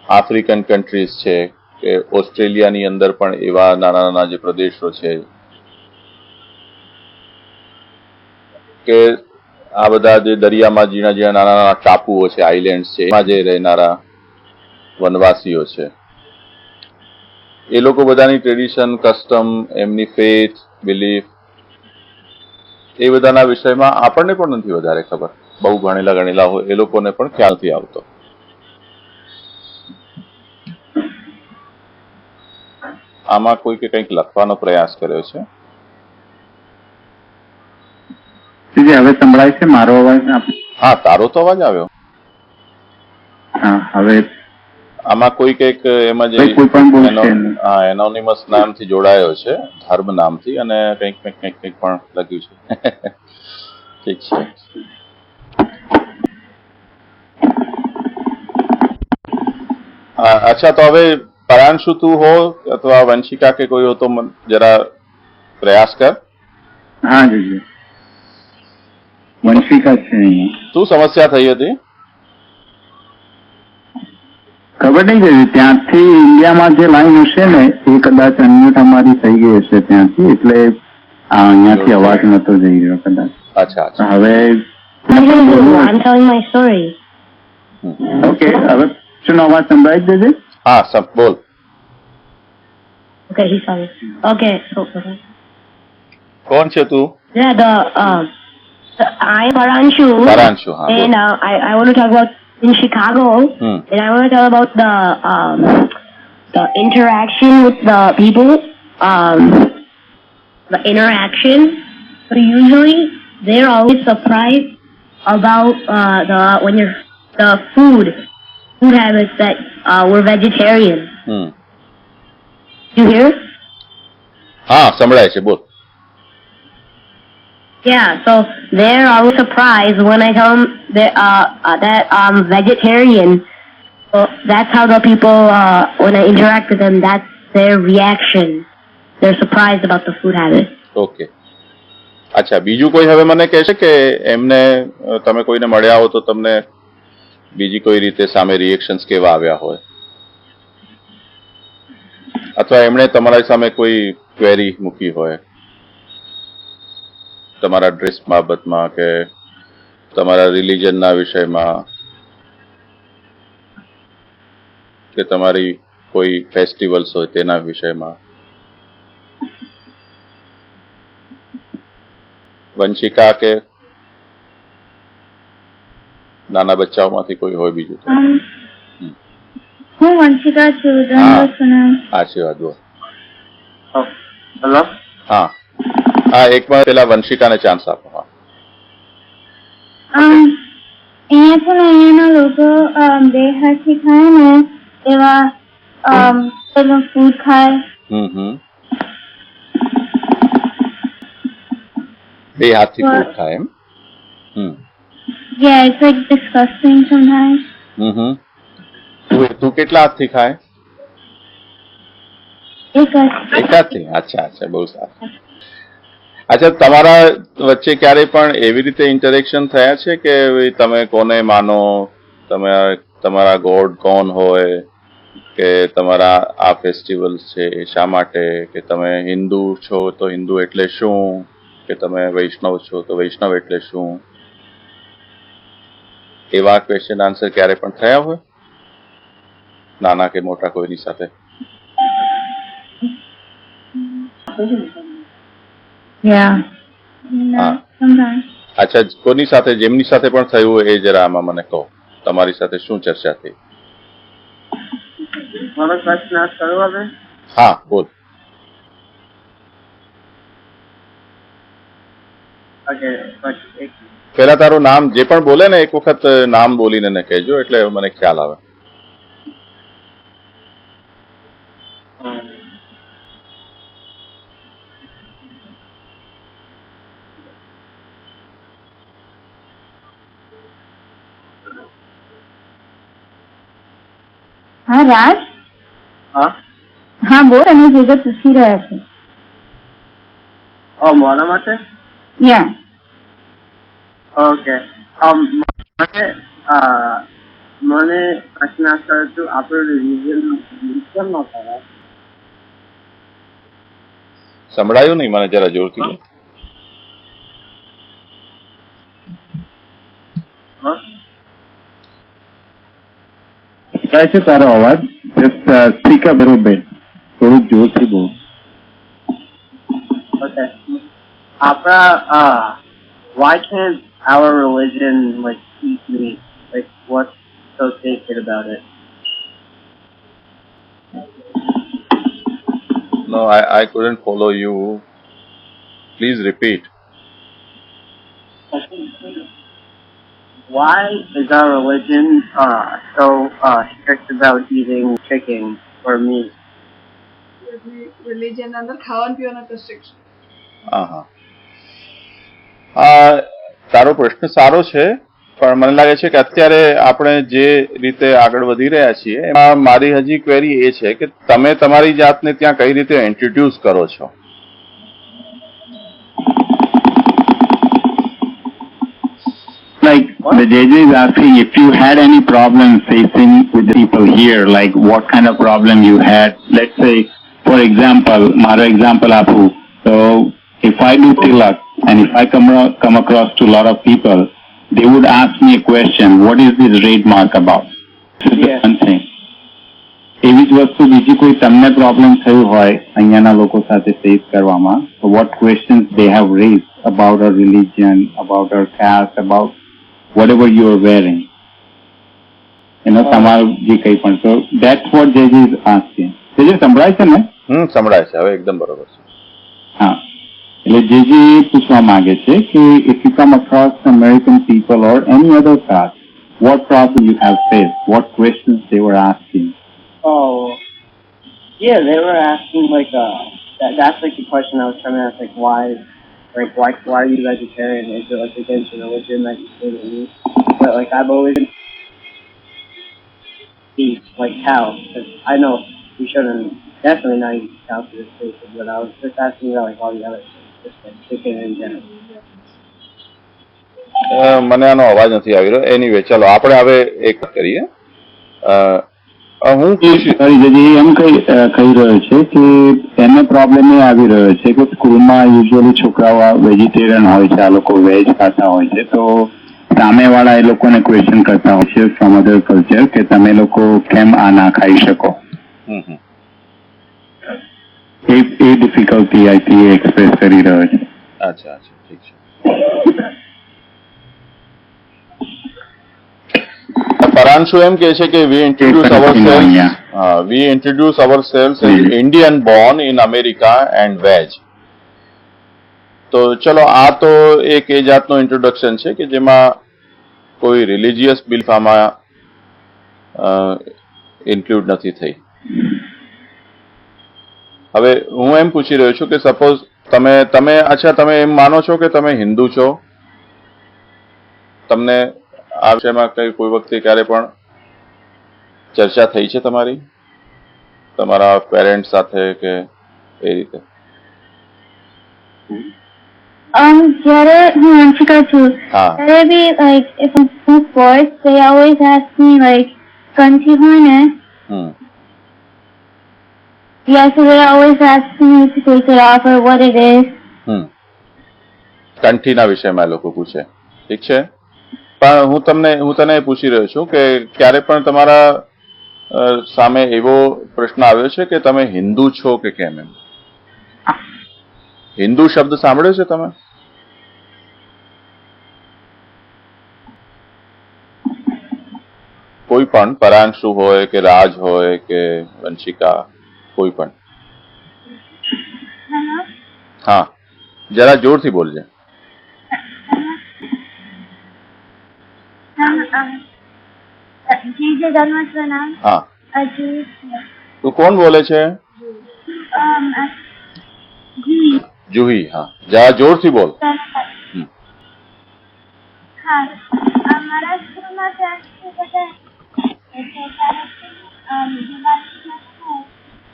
આફ્રિકન કન્ટ્રીઝ છે કે ઓસ્ટ્રેલિયાની અંદર પણ એવા નાના નાના જે પ્રદેશો છે કે આ બધા જે દરિયામાં ઝીણા ઝીણા નાના નાના ટાપુઓ છે, આઇલેન્ડ છે, એમાં જે રહેનારા વનવાસીઓ છે, એ લોકો બધાની ટ્રેડિશન, કસ્ટમ, એમની ફેથ, બિલીફ, એ બધાના વિષયમાં આપણને પણ નથી વધારે ખબર. બહુ ગણેલા હોય એ લોકોને પણ ખ્યાલ નથી આવતો. આમાં કોઈકે કંઈક લખવાનો પ્રયાસ કર્યો છે. હવે સંભળાય છે મારો અવાજ? હા, તારો તો અવાજ આવ્યો. હા, હવે આમાં કોઈ કંઈક એમાં જે એનોનિમસ નામથી જોડાયો છે, ધર્મ નામથી, અને કંઈક પણ લખ્યું છે. ઠીક છે. અચ્છા, તો હવે પરાંશુ તું હો અથવા વંશિકા કે કોઈ હો તો જરા પ્રયાસ કર. હા જી, વંશિકા છે. શું સમસ્યા થઈ હતી? ખબર નહીં કે ત્યાંથી ઇન્ડિયામાં જે લાઈન હશે ને એ કદાચ અન્ય અમારી થઈ ગઈ હશે ત્યાંથી, એટલે અહીંયાથી અવાજ નતો જઈ રહ્યો કદાચ. અચ્છા, હવે I'm telling my story. Okay, હવે શું અવાજ સંભળાય છે? હા, સબ બોલ. Okay, he's sorry. Okay, so કોણ છે તું? yeah, I'm Paranshu. Paranshu, huh, and I want to talk about in Chicago, and I want to tell about the interaction with the people. The interaction. So usually they're always surprised about the food habits that we're vegetarian. You hear? હા, સંભળાય છે, બોલ. Yeah, so they're always surprised when I tell them that I'm vegetarian. So that's how the people, when I interact with them, that's their reaction. They're surprised about the food habit. Okay. અચ્છા, બીજું કોઈ હવે મને કહે છે કે એમને તમે કોઈને મળ્યા હો તો તમને બીજી કોઈ રીતે સામે રિએક્શન્સ કેવા આવ્યા હોય, અથવા એમણે તમારા સામે કોઈ ક્વેરી મૂકી હોય તમારા ડ્રેસ બાબતમાં કે તમારા રિલિજનના વિષયમાં કે તમારી કોઈ ફેસ્ટિવલ્સ હોય તેના વિષયમાં? વંશિકા કે નાના બચ્ચાઓમાંથી કોઈ હોય બીજું? હું વંશિકા છું. આશીર્વાદ બોલ. હેલો. હા, એક વાર પેલા વંશિકાને ચાન્સ આપો. અહીંયા છે ને અહીંયાના લોકો બે હાથથી ખાય ને એવા પેલું ફૂડ ખાય. બે હાથથી ફૂડ ખાય એમ? Yeah, it's like disgusting sometimes. તું કેટલા હાથથી ખાય? એક જ. એક હાથથી? અચ્છા અચ્છા, બહુ સારું. અચ્છા, તમારા વચ્ચે ક્યારે પણ એવી રીતે ઇન્ટરેક્શન થયા છે કે તમે કોને માનો, તમારા ગોડ કોણ હોય, કે તમારા આ ફેસ્ટિવલ છે એ શા માટે, કે તમે હિન્દુ છો તો હિન્દુ એટલે શું, કે તમે વૈષ્ણવ છો તો વૈષ્ણવ એટલે શું, એવા ક્વેશ્ચન આન્સર ક્યારે પણ થયા હોય નાના કે મોટા કોઈની સાથે? Yeah. Sometimes. અચ્છા, કોની સાથે, જેમની સાથે પણ થયું હોય એ જરા આમાં મને કહો. તમારી સાથે શું ચર્ચા થઈ? મારો પ્રશ્ન કરો હવે. હા, બોલ. પેલા તારું નામ જે પણ બોલે ને એક વખત નામ બોલીને ને કહેજો, એટલે મને ખ્યાલ આવે. હા રાજ. હા બોલ, અમે જે પૂછી રહ્યા છે. મારા માટે? Yeah. ઓકે. મને પ્રશ્ન કર્યો હતું આપણું રિલિજન કેમ ન કરાય? સંભળાયું નહીં મને, જરા જોરથી બોલ. સંભળાય છે તારો અવાજ? જસ્ટ સ્પીક અપ બરોબર, થોડુંક જોરથી બોલ. ઓકે. આપણા why can't our religion like eat meat? Like what's so sacred about it? No, I couldn't follow you. Please repeat. Why is our religion so strict about eating chicken or meat? Religion અંદર ખાવાનું પીવાનું restriction. તારો પ્રશ્ન સારો છે, પણ મને લાગે છે કે અત્યારે આપણે જે રીતે આગળ વધી રહ્યા છીએ એમાં મારી હજી ક્વેરી એ છે કે તમે તમારી જાતને ત્યાં કઈ રીતે ઇન્ટ્રોડ્યુસ કરો છો? Like the JJ is asking if you had any problems facing with the people here, like what kind of problem you had. Let's say, for example, maro example apu. So if I do tilak and if I come across to a lot of people, they would ask me a question, what is this red mark about? This is one thing. એવી જ વસ્તુ બીજી કોઈ તમને problem થયું હોય અહીંયાના લોકો સાથે ફેસ કરવામાં, so what questions they have raised about our religion, about our caste, about whatever you are wearing, તમારું જે કંઈ પણ. So that's what JJ is asking. JJ સંભળાય છે ને? સંભળાય છે, હવે એકદમ બરોબર છે. હા, એટલે JJ પૂછવા માંગે છે કે if you come across American people or any other caste, what problem you have faced, what questions they were asking. Oh, yeah, they were asking like that's like the question I was trying to ask, like why are you vegetarian? Is it like against your religion that you say that meat? But like I've always eat like cow, because I know we shouldn't definitely not eat cow for this case, but I was just asking about like all the other things, just like chicken in general. મને આનો અવાજ નથી આવી રહ્યો. Anyway, ચલો આપણે હવે એક કરીએ. હું એમ કહી રહ્યો છે કે એનો પ્રોબ્લેમ એ આવી રહ્યો છે કે સ્કૂલમાં યુઝ્યુઅલી છોકરાઓ વેજીટેરિયન હોય છે, આ લોકો વેજ ખાતા હોય છે, તો સામેવાળા એ લોકોને ક્વેશ્ચન કરતા હોય છે ફ્રોમ અધર કલ્ચર કે તમે લોકો કેમ આ ના ખાઈ શકો. એ ડિફિકલ્ટી આઈ એક્સપ્રેસ કરી રહ્યો છે. અચ્છા અચ્છા, ઠીક છે. પરાંશુ એમ કહે છે કે we introduce ourselves as Indian born in America and veg. તો ચલો, આ તો એક એ જાતનું ઇન્ટ્રોડક્શન છે કે જેમાં કોઈ રિલિજિયસ બિલીફ આમાં ઇન્ક્લુડ નથી થઈ. હવે હું એમ પૂછી રહ્યો છું કે સપોઝ તમે એમ માનો છો કે તમે હિન્દુ છો? તમને આ વિષયમાં કોઈ વખતે ક્યારે પણ ચર્ચા થઈ છે તમારી તમારા પેરેન્ટ્સ સાથે કે એ રીતે? જ્યારે હું વંશિકા છું હા. ત્યારે બી like if I'm sports they always ask me like country હોય ને yeah so they always ask me to take it off or what it is. કંઠીના વિષયમાં લોકો પૂછે, ઠીક છે, પણ હું તને પૂછી રહ્યો છું કે ક્યારે પણ તમારા સામે એવો પ્રશ્ન આવ્યો છે કે તમે હિન્દુ છો કે કેમ? એમ હિન્દુ શબ્દ સાંભળ્યો છે તમે? કોઈ પણ પરાંશુ હોય કે રાજ હોય કે વંશિકા કોઈ પણ? હા, જરા જોરથી બોલજે. હા, તું કોણ બોલે છે? જુહી. હા, જરા જોરથી બોલ.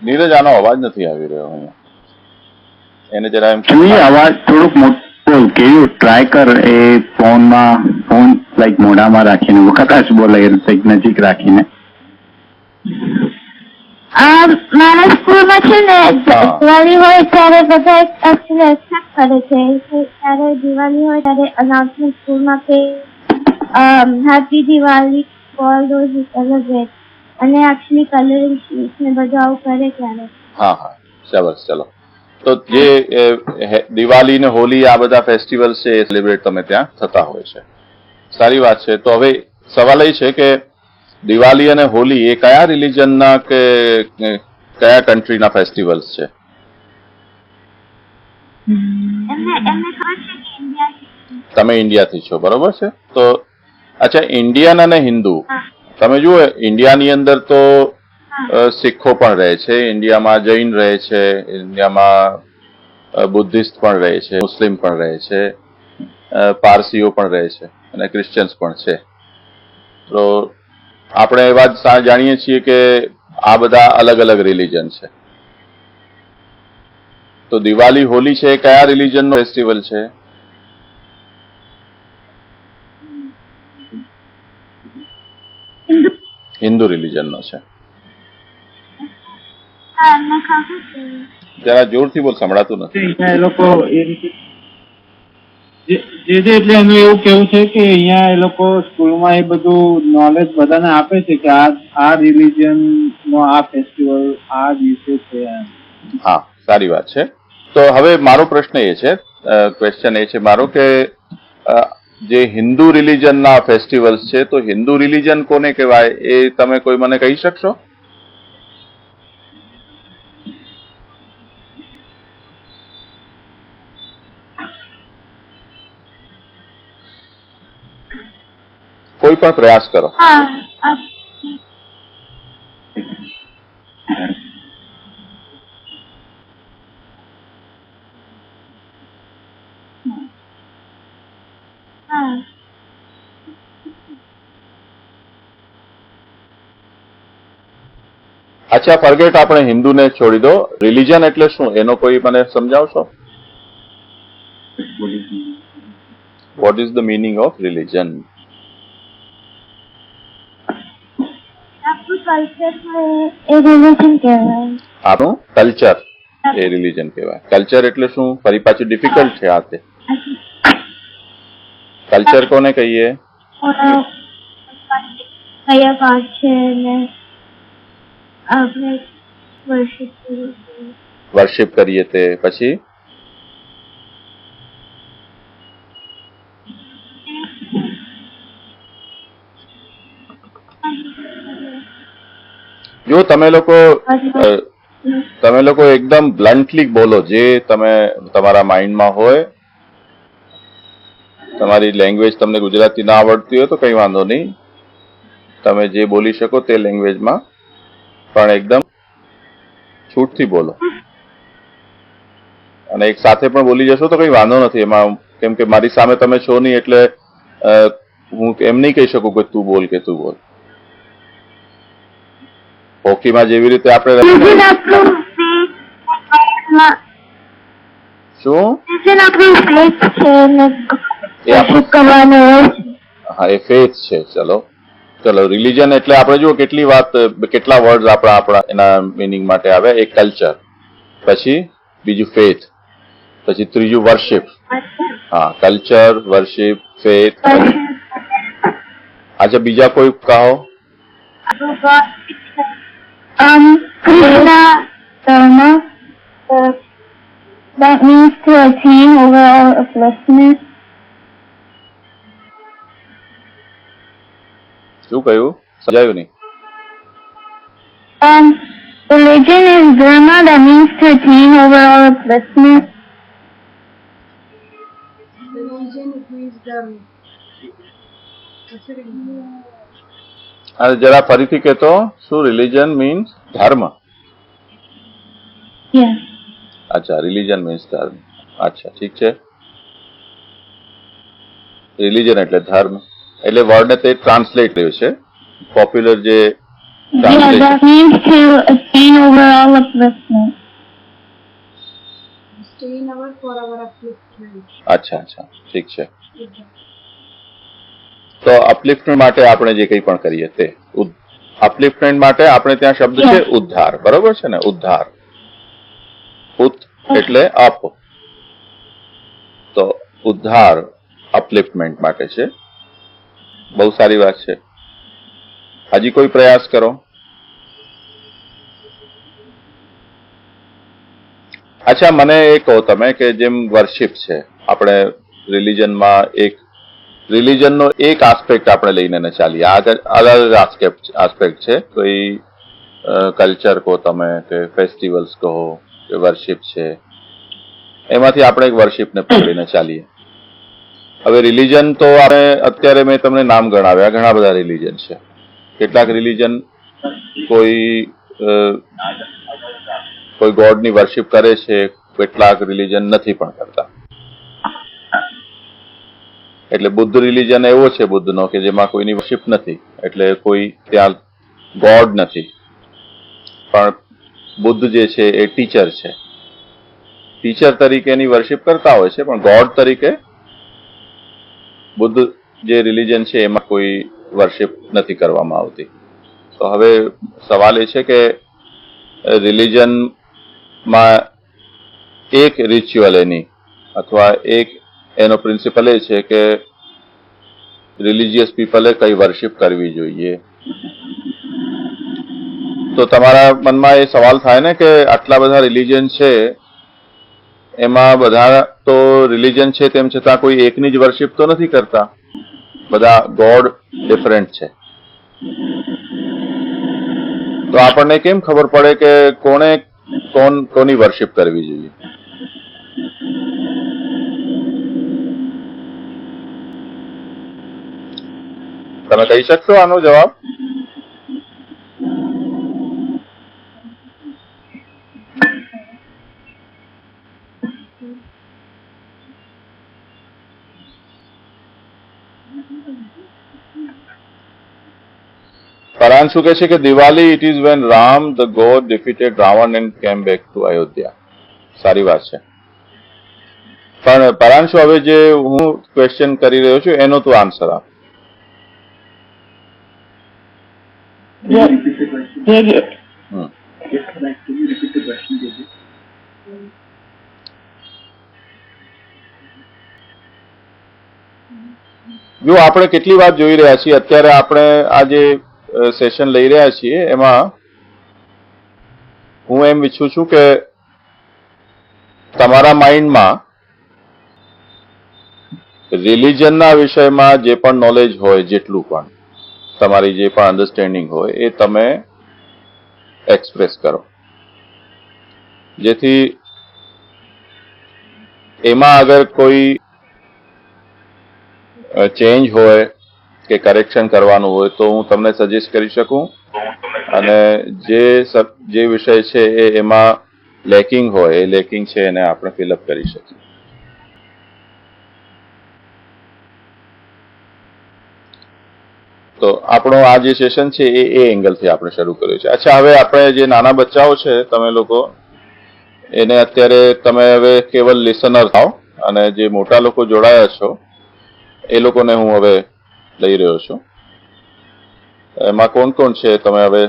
નીરજ, આનો અવાજ નથી આવી રહ્યો અહીંયા. એને જરા એમ અવાજ થોડુંક મોટો કેવું ટ્રાય કર એ ફોન લાઈક મોઢામાં રાખીને કદાચ બોલે નજીક રાખીને. મારા સ્કૂલમાં છે ને દિવાળી હોય ત્યારે બધા એકચ્યુઅલી એક્સેપ્ટ કરે છે. ત્યારે દિવાળી હોય ત્યારે અનાઉન્સમેન્ટ સ્કૂલમાં કે happy Diwali all those who celebrate અને એકચ્યુઅલી કલરિંગ શીટ્સ ને બધું આવું કરે ત્યારે. હા હા, સરસ. ચલો, તો જે દિવાળી ને હોલી આ બધા ફેસ્ટિવલ્સ છે એ સેલિબ્રેટ તમે ત્યાં થતા હોય છે, સારી વાત છે. તો હવે સવાલ એ છે કે દિવાળી અને હોલી એ કયા રિલિજનના કે કયા કન્ટ્રીના ફેસ્ટિવલ્સ છે? તમે ઇન્ડિયાથી છો, બરોબર છે. તો અચ્છા, ઇન્ડિયન અને હિન્દુ, તમે જુઓ ઇન્ડિયાની અંદર તો શીખો પણ રહે છે, ઇન્ડિયામાં જૈન રહે છે, ઇન્ડિયામાં બુદ્ધિસ્ટ પણ રહે છે, મુસ્લિમ પણ રહે છે, પારસીઓ પણ રહે છે અને ક્રિશ્ચિયન્સ પણ છે. તો આપણે એ વાત જાણીએ છીએ કે આ બધા અલગ અલગ રિલિજન છે. તો દિવાળી હોલી છે એ કયા રિલિજનનો ફેસ્ટિવલ છે? હિન્દુ રિલિજનનો છે. જરા જોરથી બોલ, સંભળાતું નથી. એ લોકો એ રીતે એટલે એનું એવું કેવું છે કે અહીંયા એ લોકો સ્કૂલમાં એ બધું નોલેજ બધાને આપે છે કે આ રિલિજન નો આ ફેસ્ટિવલ આ દિવસે છે. હા, સારી વાત છે. તો હવે મારો પ્રશ્ન એ છે, ક્વેશ્ચન એ છે મારો કે જે હિન્દુ રિલિજનના ફેસ્ટિવલ્સ છે, તો હિન્દુ રિલિજન કોને કહેવાય એ તમે કોઈ મને કહી શકશો? કોઈ પણ પ્રયાસ કરો. અચ્છા, ફરગેટ, આપણે હિન્દુને છોડી દો. રિલિજન એટલે શું એનો કોઈ મને સમજાવશો? What is the meaning of religion? આપણું કલ્ચર એ રિલિજન કહેવાય. કલ્ચર એટલે શું? ફરી પાછું ડિફિકલ્ટ છે આ તે. કલ્ચર કોને કહીએ? વર્શિપ કરીએ તે. પછી જો તમે લોકો એકદમ બ્લન્ટલી બોલો, જે તમે તમારા માઇન્ડમાં હોય તમારી લેંગ્વેજ તમને ગુજરાતી ના આવડતી હોય તો કંઈ વાંધો નહીં, તમે જે બોલી શકો તે લેંગ્વેજમાં પણ એકદમ છૂટથી બોલો, અને એક સાથે પણ બોલી જશો તો કંઈ વાંધો નથી એમાં, કેમ કે મારી સામે તમે છો નહીં એટલે હું એમ નહીં કહી શકું કે તું બોલ કે તું બોલ. હોકીમાં જેવી રીતે આપણે Listen up to શું listen up to faith chain. એ આપણું કરવાનો હોય છે. હા એ ફેથ છે. ચલો રિલિજન એટલે આપણે જુઓ કેટલા વર્ડ આપણા એના મિનિંગ માટે આવે. એક કલ્ચર, પછી બીજું ફેથ, પછી ત્રીજું વર્શિપ. હા, કલ્ચર, વર્શિપ, ફેથ. अच्छा બીજા કોઈ કહો. Krishna Dharma. That means to attain overall upliftment. શું કહ્યું? સમજાયું નહીં. Religion is dharma, that means to attain overall upliftment. Religion means dharma. જરા ફરીથી કહેતો, શું રિલિજન મીન્સ ધર્મ? Yes. અચ્છા, રિલિજન મીન્સ ધર્મ. અચ્છા, ઠીક છે. રિલિજન એટલે ધર્મ, એટલે વર્ડને તે ટ્રાન્સલેટ કર્યું છે. પોપ્યુલર જે Yeah, that means to attain overall upliftment. Stay in our for our upliftment. અચ્છા, ઠીક છે. તો અપલિફ્ટમેન્ટ માટે આપણે જે કંઈ પણ કરીએ તે અપલિફ્ટમેન્ટ માટે આપણે ત્યાં શબ્દ છે ઉદ્ધાર, બરોબર છે ને? ઉદ્ધાર, ઉત એટલે અપ, તો ઉદ્ધાર અપલિફ્ટમેન્ટ માટે છે. બહુ સારી વાત છે. હજી કોઈ પ્રયાસ કરો. અચ્છા, મને એ કહો તમે કે જેમ વર્શિપ છે, આપણે રિલિજનમાં રિલિજનનો એક આસ્પેક્ટ આપણે લઈને ચાલીએ. આગળ અલગ આસ્પેક્ટ છે. કોઈ કલ્ચર કહો તમે, કે ફેસ્ટિવલ્સ કહો, કે વર્શિપ છે, એમાંથી આપણે એક વર્શિપને પકડીને ચાલીએ. હવે રિલિજન તો આપણે અત્યારે મેં તમને નામ ગણાવ્યા, ઘણા બધા રિલિજન છે. કેટલાક રિલિજન કોઈ ગોડની વર્શિપ કરે છે, કેટલાક રિલિજન નથી પણ કરતા. એટલે બુદ્ધ રિલિજન એવો છે બુદ્ધનો કે જેમાં કોઈની વર્શિપ નથી, એટલે કોઈ ત્યાં ગોડ નથી. પણ બુદ્ધ જે છે એ ટીચર છે, ટીચર તરીકે એની વર્શિપ કરતા હોય છે, પણ ગોડ તરીકે બુદ્ધ જે રિલિજન છે એમાં કોઈ વર્શિપ નથી કરવામાં આવતી. તો હવે સવાલ એ છે કે રિલિજનમાં એક રિચ્યુઅલ એની અથવા એનો પ્રિન્સિપલ એ છે કે રિલિજિયસ પીપલે કઈ વર્શિપ કરવી જોઈએ. તો તમારા મનમાં એ સવાલ થાય ને કે આટલા બધા રિલિજન છે, એમાં બધા તો રિલિજન છે તેમ છતાં કોઈ એકની જ વર્શિપ તો નથી કરતા, બધા ગોડ ડિફરન્ટ છે. તો આપણને કેમ ખબર પડે કે કોની વર્શિપ કરવી જોઈએ? તમે કહી શકશો આનો જવાબ? પરાંશુ કહે છે કે Diwali it is when Ram the God defeated Ravan and કેમ બેક ટુ અયોધ્યા. સારી વાત છે. પણ પરાંશુ, હવે જે હું ક્વેશ્ચન કરી રહ્યો છું એનો તું આન્સર આપ. જો આપણે કેટલી વાત જોઈ રહ્યા છીએ અત્યારે, આપણે આ જે સેશન લઈ રહ્યા છીએ એમાં હું એમ ઈચ્છું છું કે તમારા માઇન્ડમાં રિલિજનના વિષયમાં જે પણ નોલેજ હોય, જેટલું પણ તમારી જે પણ અન્ડરસ્ટેન્ડિંગ હોય એ તમે એક્સપ્રેસ કરો, જેથી એમાં અગર કોઈ ચેન્જ હોય કે કરેક્શન કરવાનું હોય તો હું તમને સજેસ્ટ કરી શકું અને જે વિષય છે એમાં લેકિંગ હોય એ લેકિંગ છે એને આપણે ફિલઅપ કરી શકીએ. તો આપણો આ જે સેશન છે એ એંગલથી આપણે શરૂ કર્યું છે. અચ્છા, હવે આપણે જે નાના બચ્ચાઓ છે તમે લોકો એને અત્યારે તમે હવે કેવલ લિસનર થાઓ અને જે મોટા લોકો જોડાયા છો એ લોકોને હું હવે લઈ રહ્યો છું. એમાં કોણ કોણ છે તમે હવે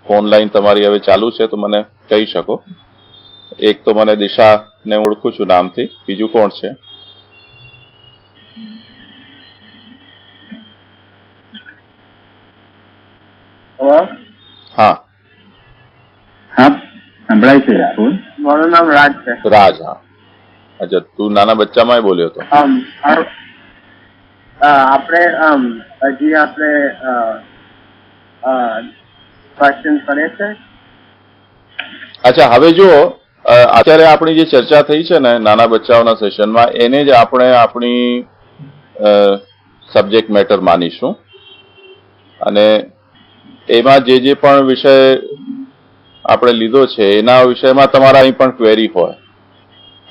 ફોન લાઈન તમારી હવે ચાલુ છે તો મને કહી શકો. એક તો મને દિશાને ઓળખું છું નામથી, બીજું કોણ છે? હા હા, સંભળાય છે ફોન? મારું નામ રાજ છે. રાજ. હા, અચ્છા, તું નાના બચ્ચામાં બોલ્યો હતો. આપણે હજી આપણે ક્વેશ્ચન કરે છે. અચ્છા, હવે જુઓ, અત્યારે આપણી જે ચર્ચા થઈ છે ને નાના બચ્ચાઓના સેશનમાં એને જ આપણે આપણી સબ્જેક્ટ મેટર માનીશું અને એમાં જે પણ વિષય આપણે લીધો છે એના વિષયમાં તમારા અહીં પણ ક્વેરી હોય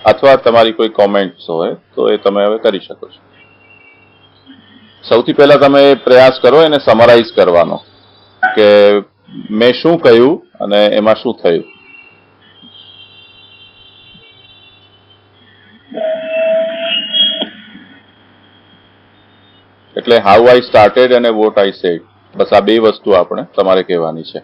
અથવા તમારી કોઈ કોમેન્ટ્સ હોય તો એ તમે હવે કરી શકો છો. સૌથી પહેલા તમે પ્રયાસ કરો એને સમરાઇઝ કરવાનો કે મેં શું કહ્યું અને એમાં શું થયું. એટલે હાઉ આઈ સ્ટાર્ટેડ અને વોટ આઈ સેડ, બસ આ બે વસ્તુ આપણે તમારે કહેવાની છે.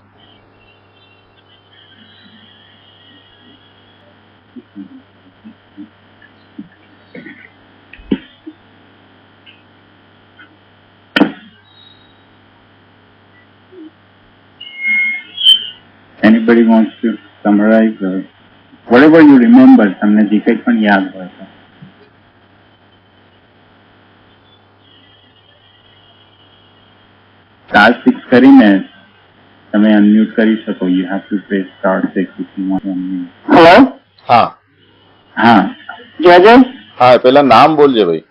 Anybody wants to summarize or whatever you remember, તમને જે કંઈ પણ યાદ હોય તો. Star 6 કરીને તમે unmute કરી શકો. You have to press star 6 if you want to unmute. Hello. હા હા, જય. હા, પેલા નામ બોલજે ભાઈ.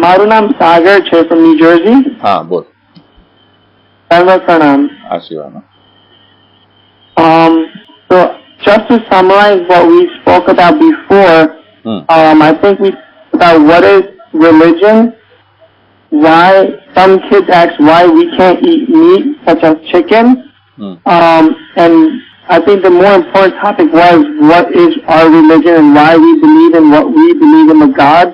મારું નામ સાગર છે from New Jersey. હા, બોલ. સર્વ પ્રણામ. આશીર્વાદ. So just to summarize what we spoke about before, I think we spoke about what is religion, why some kids ask why we can't eat meat such as chicken, and I think the more important topic was what is our religion and why we believe in what we believe in the God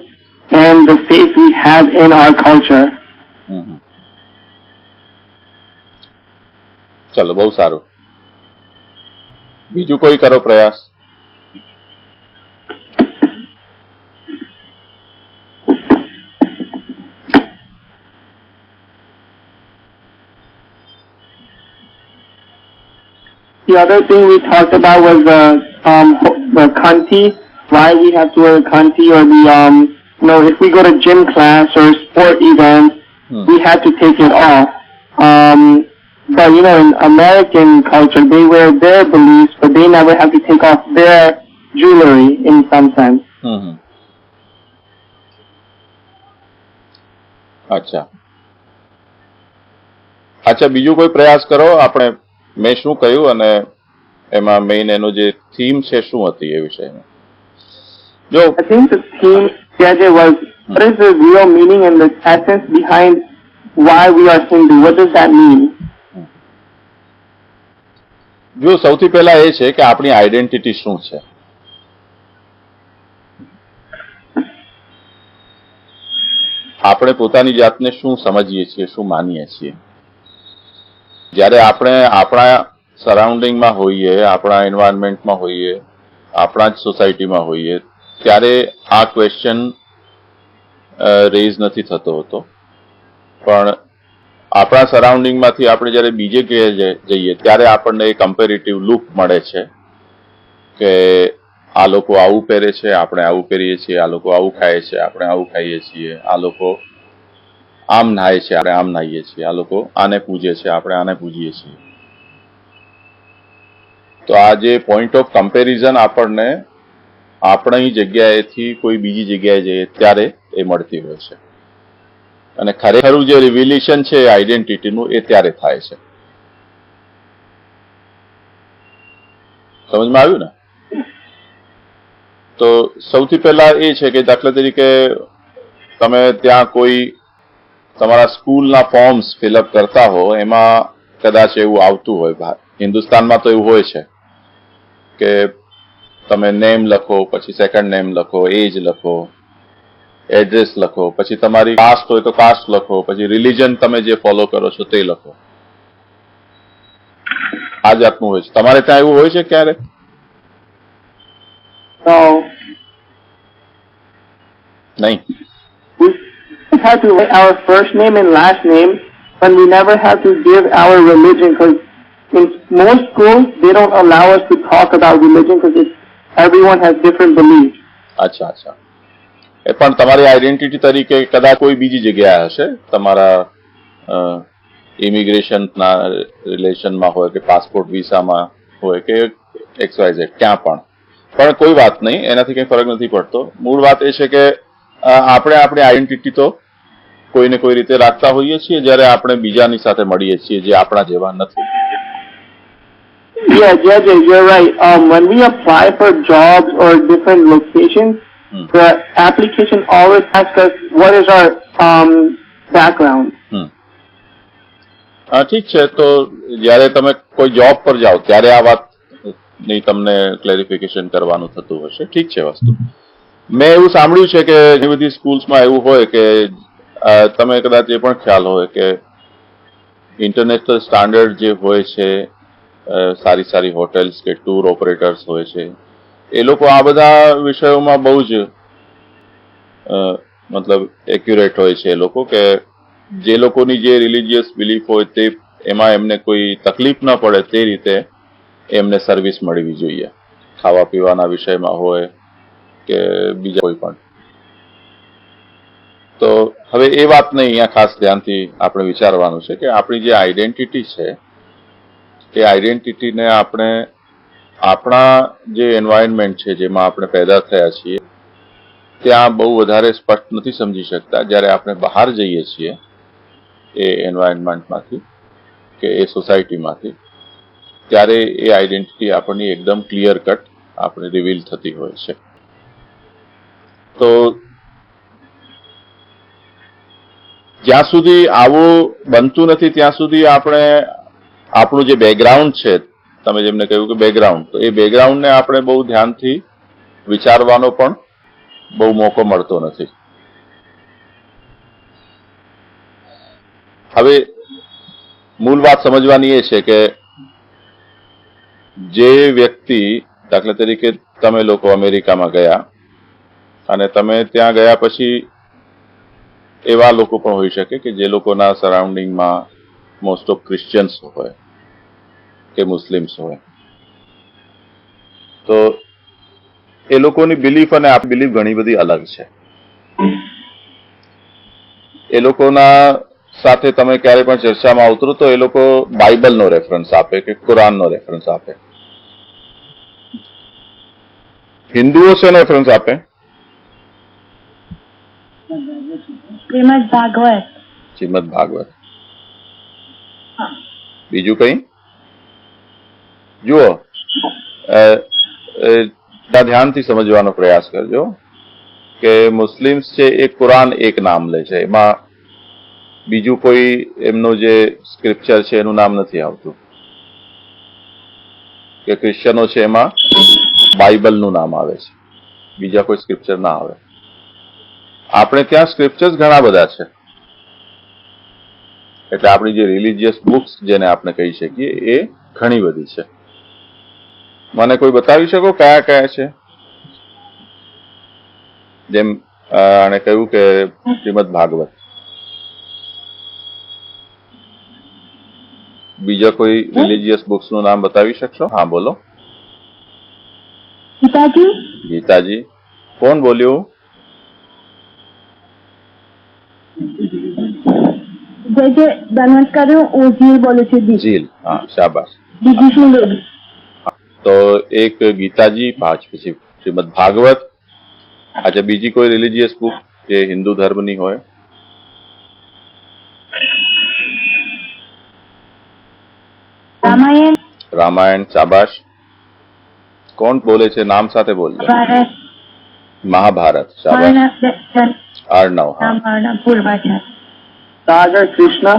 and the faith we have in our culture. ચલો, બહુ સારું. બીજું કોઈ કરો પ્રયાસ. The other thing we talked about was the kanti, why we have to wear a kanti, or the if we go to gym class or sport event, we have to take it off. But in American culture, they wear their beliefs, but they never have to take off their jewelry in some sense. અચ્છા, બીજું કોઈ પ્રયાસ કરો. આપણે મેં શું કહ્યું અને એમાં મેઇન એનો જે થીમ છે શું હતી એ વિષયમાં. જો I think the theme was what is the real meaning and the essence behind why we are Hindu? What does that mean? જો સૌથી પહેલા એ છે કે આપણી આઈડેન્ટિટી શું છે. આપણે પોતાની જાતને શું સમજીએ છીએ, શું માનીએ છીએ. જ્યારે આપણે આપણા સરાઉન્ડિંગમાં હોઈએ, આપણા એન્વાયરમેન્ટમાં હોઈએ, આપણા જ સોસાયટીમાં હોઈએ ત્યારે આ ક્વેશ્ચન રેઝ નથી થતો હોતો. પણ આપણા સરાઉન્ડિંગમાંથી આપણે જ્યારે બીજે જગ્યાએ જઈએ ત્યારે આપણને એ કમ્પેરેટિવ લુક મળે છે કે આ લોકો આવું પહેરે છે, આપણે આવું પહેરીએ છીએ, આ લોકો આવું ખાય છે, આપણે આવું ખાઈએ છીએ, આ લોકો આમ નાહે છે, આપણે આમ નાહીએ છીએ, આ લોકો આને પૂજે છે, આપણે આને પૂજીએ છીએ. તો આ જે પોઈન્ટ ઓફ કમ્પેરિઝન આપણને આપણી જગ્યાએથી કોઈ બીજી જગ્યાએ જઈએ ત્યારે એ મળતી હોય છે. અને ખરેખરું જે રિવિલેશન છે આઈડેન્ટિટીનું એ ત્યારે થાય છે. સમજમાં આવ્યું ને? તો સૌથી પહેલા એ છે કે દાખલા તરીકે તમે ત્યાં કોઈ તમારા સ્કૂલના ફોર્મ્સ ફિલઅપ કરતા હો, એમાં કદાચ એવું આવતું હોય. હિન્દુસ્તાનમાં તો એવું હોય છે કે તમે નેમ લખો, પછી સેકન્ડ નેમ લખો, એજ લખો, એડ્રેસ લખો, પછી તમારી કાસ્ટ હોય તો કાસ્ટ લખો, પછી રિલિજન તમે જે ફોલો કરો છો તે લખો. આ જાતનું હોય છે. તમારે ત્યાં એવું હોય છે ક્યારે? So નહીં. we had to write our first name and last name, but we never had to give our religion because in most schools they don't allow us to talk about religion because everyone has different beliefs. અચ્છા અચ્છા. એ પણ તમારી identity તરીકે કદાચ કોઈ બીજી જગ્યાએ હશે, તમારા ઇમિગ્રેશનના રિલેશનમાં હોય કે પાસપોર્ટ વિસામાં હોય કે XYZ ક્યાં પણ કોઈ વાત નહીં, એનાથી કંઈ ફરક નથી પડતો. મૂળ વાત એ છે કે આપણે આપણી આઈડેન્ટિટી તો કોઈને કોઈ રીતે રાખતા હોઈએ છીએ જ્યારે આપણે બીજાની સાથે મળીએ છીએ જે આપણા જેવા નથી. Yeah, Judges, you're right. When we apply for jobs or different locations, the application always asks us what is our background. ઠીક છે. તો જ્યારે તમે કોઈ જોબ પર જાઓ ત્યારે આ વાતની તમને ક્લેરિફિકેશન કરવાનું થતું હશે. ઠીક છે વસ્તુ. મેં એવું સાંભળ્યું છે કે ઘણી બધી સ્કૂલ્સમાં એવું હોય કે તમે કદાચ એ પણ ખ્યાલ હોય કે ઇન્ટરનેશનલ સ્ટાન્ડર્ડ જે હોય છે, સારી સારી હોટેલ્સ કે ટૂર ઓપરેટર્સ હોય છે, એ લોકો આ બધા વિષયોમાં બહુ જ મતલબ એક્યુરેટ હોય છે. એ લોકો કે જે લોકોની જે રિલિજિયસ બિલીફ હોય તે એમાં એમને કોઈ તકલીફ ન પડે તે રીતે એમને સર્વિસ મળવી જોઈએ. ખાવા પીવાના વિષયમાં હોય કે બીજા કોઈ પણ. તો હવે એ વાતને અહીંયા ખાસ ધ્યાનથી આપણે વિચારવાનું છે કે આપણી જે આઈડેન્ટિટી છે એ આઈડેન્ટિટીને આપણે આપણા જે એન્વાયરમેન્ટ છે જેમાં આપણે પેદા થયા છીએ ત્યાં બહુ વધારે સ્પષ્ટ નથી સમજી શકતા. જ્યારે આપણે બહાર જઈએ છીએ એ એન્વાયરમેન્ટમાંથી કે એ સોસાયટીમાંથી, ત્યારે એ આઈડેન્ટિટી આપણની એકદમ ક્લિયર કટ આપણે રિવીલ થતી હોય છે. તો જ્યાં સુધી આવું બનતું નથી ત્યાં સુધી આપણે આપણું જે બેકગ્રાઉન્ડ છે, તમે જેમને કહ્યું કે બેકગ્રાઉન્ડ, તો એ બેકગ્રાઉન્ડને આપણે બહુ ધ્યાનથી વિચારવાનો પણ બહુ મોકો મળતો નથી. હવે મૂળ વાત સમજવાની એ છે કે જે વ્યક્તિ, દાખલા તરીકે તમે લોકો અમેરિકામાં ગયા અને તમે ત્યાં ગયા પછી એવા લોકો પણ હોઈ શકે કે જે લોકોના સરાઉન્ડિંગમાં મોસ્ટ ઓફ ક્રિશ્ચિયન્સ હોય કે મુસ્લિમ્સ હોય, તો એ લોકોની બિલીફ અને આપણી બિલીફ ઘણી બધી અલગ છે. એ લોકોના સાથે તમે ક્યારે પણ ચર્ચામાં ઉતરો તો એ લોકો બાઇબલનો રેફરન્સ આપે કે કુરાનનો રેફરન્સ આપે. હિન્દુઓ શેનો રેફરન્સ આપે? શ્રીમદ ભાગવત. શ્રીમદ ભાગવત. બીજું કઈ? જુઓ, ધ્યાનથી સમજવાનો પ્રયાસ કરજો કે મુસ્લિમ્સ છે એ કુરાન એક નામ લે છે, એમાં બીજું કોઈ એમનું જે સ્ક્રિપ્ચર છે એનું નામ નથી આવતું. કે ક્રિશ્ચનો છે એમાં બાઇબલનું નામ આવે છે, બીજા કોઈ સ્ક્રિપ્ચર ના આવે. આપણે ત્યાં સ્ક્રિપ્ચર્સ ઘણા બધા છે, એટલે આપણી જે રિલિજિયસ બુક્સ જેને આપણે કહી શકીએ એ ઘણી બધી છે. મને કોઈ બતાવી શકો કયા કયા છે? જેમ આને કહ્યું કે શ્રીમદ ભાગવત. બીજા કોઈ રિલિજિયસ બુક્સ નું નામ બતાવી શકશો? હા બોલો. ગીતાજી. ગીતાજી. કોણ બોલ્યું? જે ડોનેટ કર્યું હું જીલ બોલું છું. જીલ. હા, શાબાશ. બીજી તો એક ગીતાજી, પાંચ પછી શ્રીમદ ભાગવત. अच्छा, બીજી કોઈ રિલિજિયસ બુક? જે હિન્દુ ધર્મની હોય? રામાયણ, રામાયણ, શાબાશ. કોણ બોલે છે? નામ સાથે બોલજો. ભારત, મહાભારત, શાબાશ. આર્ણવ, હા. પૂર્વાચાર, Sagar Krishna.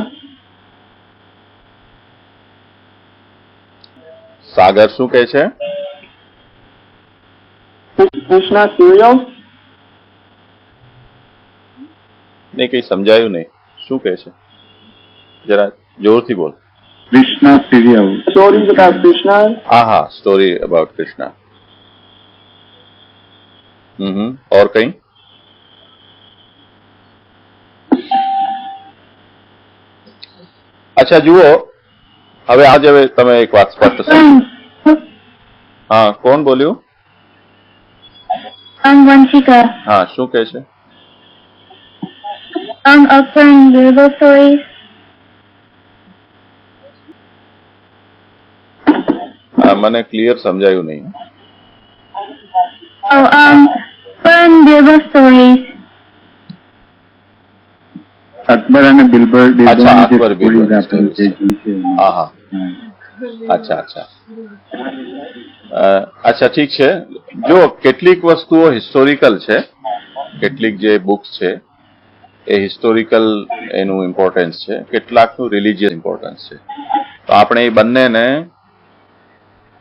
સાગર શું કહે છે? Krishna cereal. ને કઈ સમજાયું નહીં. શું કહે છે? જરા જોરથી બોલ. Krishna serial. Stories about Krishna. હા હા, સ્ટોરી અબાઉટ કૃષ્ણ. ઓર કઈ? અચ્છા જુઓ, હવે આજે તમે એક વાત સ્પષ્ટ સમજો. હા, કોણ બોલ્યું? વંશિકા, હા, શું કહે છે? અક્ષર Bible stories. મને ક્લિયર સમજાયું નહીં. Bible stories. Akbar and Bilber, they અચ્છા, don't Akbar, just Birbal stories after stories. they હા હા, અચ્છા અચ્છા. અચ્છા ઠીક છે. જો કેટલીક વસ્તુઓ હિસ્ટોરિકલ છે, કેટલીક જે બુક્સ છે એ હિસ્ટોરિકલ એનું ઇમ્પોર્ટન્સ છે, કેટલાકનું રિલિજિયસ ઇમ્પોર્ટન્સ છે. તો આપણે એ બંનેને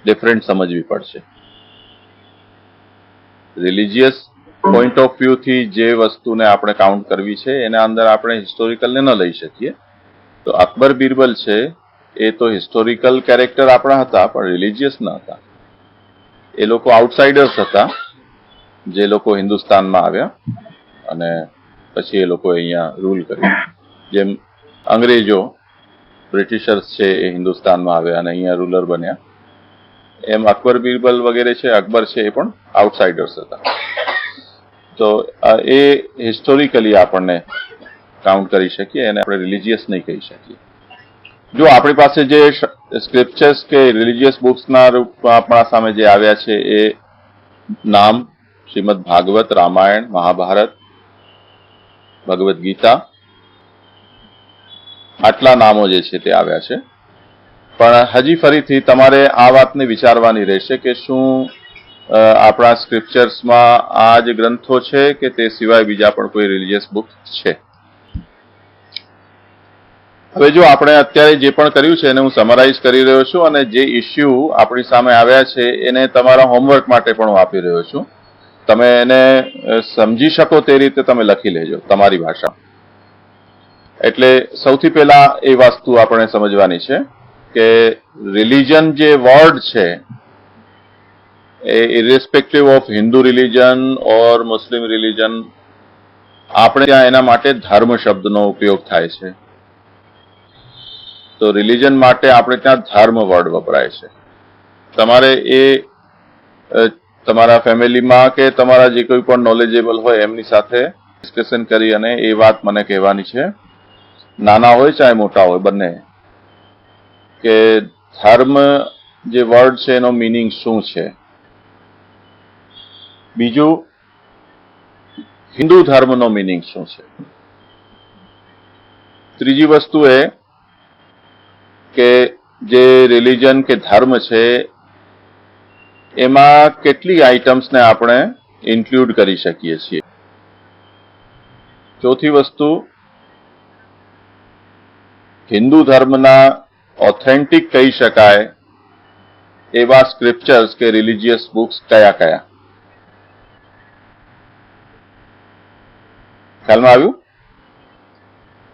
ડિફરન્ટ સમજવી પડશે. રિલિજિયસ પોઈન્ટ ઓફ વ્યૂ થી જે વસ્તુને આપણે કાઉન્ટ કરવી છે એના અંદર આપણે હિસ્ટોરિકલને ન લઈ શકીએ. તો અકબર બિરબલ છે એ તો હિસ્ટોરિકલ કેરેક્ટર આપણા હતા, પણ રિલિજિયસ ન હતા. એ લોકો આઉટસાઇડર્સ હતા, જે લોકો હિન્દુસ્તાનમાં આવ્યા અને પછી એ લોકો અહીંયા રૂલ કર્યું. જેમ અંગ્રેજો, બ્રિટિશર્સ છે એ હિન્દુસ્તાનમાં આવ્યા અને અહીંયા રૂલર બન્યા, એમ અકબર બિરબલ વગેરે છે, અકબર છે, એ પણ આઉટસાઇડર્સ હતા. તો એ હિસ્ટોરિકલી આપણને કાઉન્ટ કરી શકીએ અને આપણે રિલિજિયસ નહીં કહી શકીએ. જો આપણી પાસે જે સ્ક્રિપ્ચર્સ કે રિલિજિયસ બુક્સના રૂપમાં આપણા સામે જે આવ્યા છે એ નામ શ્રીમદ ભાગવત, રામાયણ, મહાભારત, ભગવદ્ ગીતા, આટલા નામો જે છે તે આવ્યા છે. પણ હજી ફરીથી તમારે આ વાતને વિચારવાની રહેશે કે શું આપણા સ્ક્રિપ્ચર્સમાં આ જ ગ્રંથો છે કે તે સિવાય બીજા પણ કોઈ રિલિજિયસ બુક્સ છે. હવે જો આપણે અત્યારે જે પણ કર્યું છે એને હું સમરાઇઝ કરી રહ્યો છું અને જે ઇસ્યુ આપણી સામે આવ્યા છે એને તમારા હોમવર્ક માટે પણ હું આપી રહ્યો છું. તમે એને સમજી શકો તે રીતે તમે લખી લેજો તમારી ભાષા. એટલે સૌથી પહેલા એ વસ્તુ આપણે સમજવાની છે કે રિલિજન જે વર્ડ છે એ irrespective of Hindu religion or Muslim religion, આપણે ત્યાં એના માટે ધર્મ શબ્દનો ઉપયોગ થાય છે. તો રિલિજન માટે આપણે ત્યાં ધર્મ વર્ડ વપરાય છે. તમારે એ તમારા ફેમિલીમાં કે તમારા જે કોઈ પણ નોલેજેબલ હોય એમની સાથે ડિસ્કશન કરી અને એ વાત મને કહેવાની છે, નાના હોય ચાહે મોટા હોય બંને, કે ધર્મ જે વર્ડ છે એનો મીનિંગ શું છે. બીજું, હિન્દુ ધર્મનો મીનિંગ શું છે. ત્રીજી વસ્તુ એ કે જે રિલિજન કે ધર્મ છે એમાં કેટલી આઇટમ્સને આપણે ઇન્ક્લુડ કરી શકીએ છીએ. ચોથી વસ્તુ, હિન્દુ ધર્મના ઓથેન્ટિક કહી શકાય એવા સ્ક્રિપ્ચર્સ કે રિલિજિયસ બુક્સ કયા કયા. ખ્યાલમાં આવ્યું?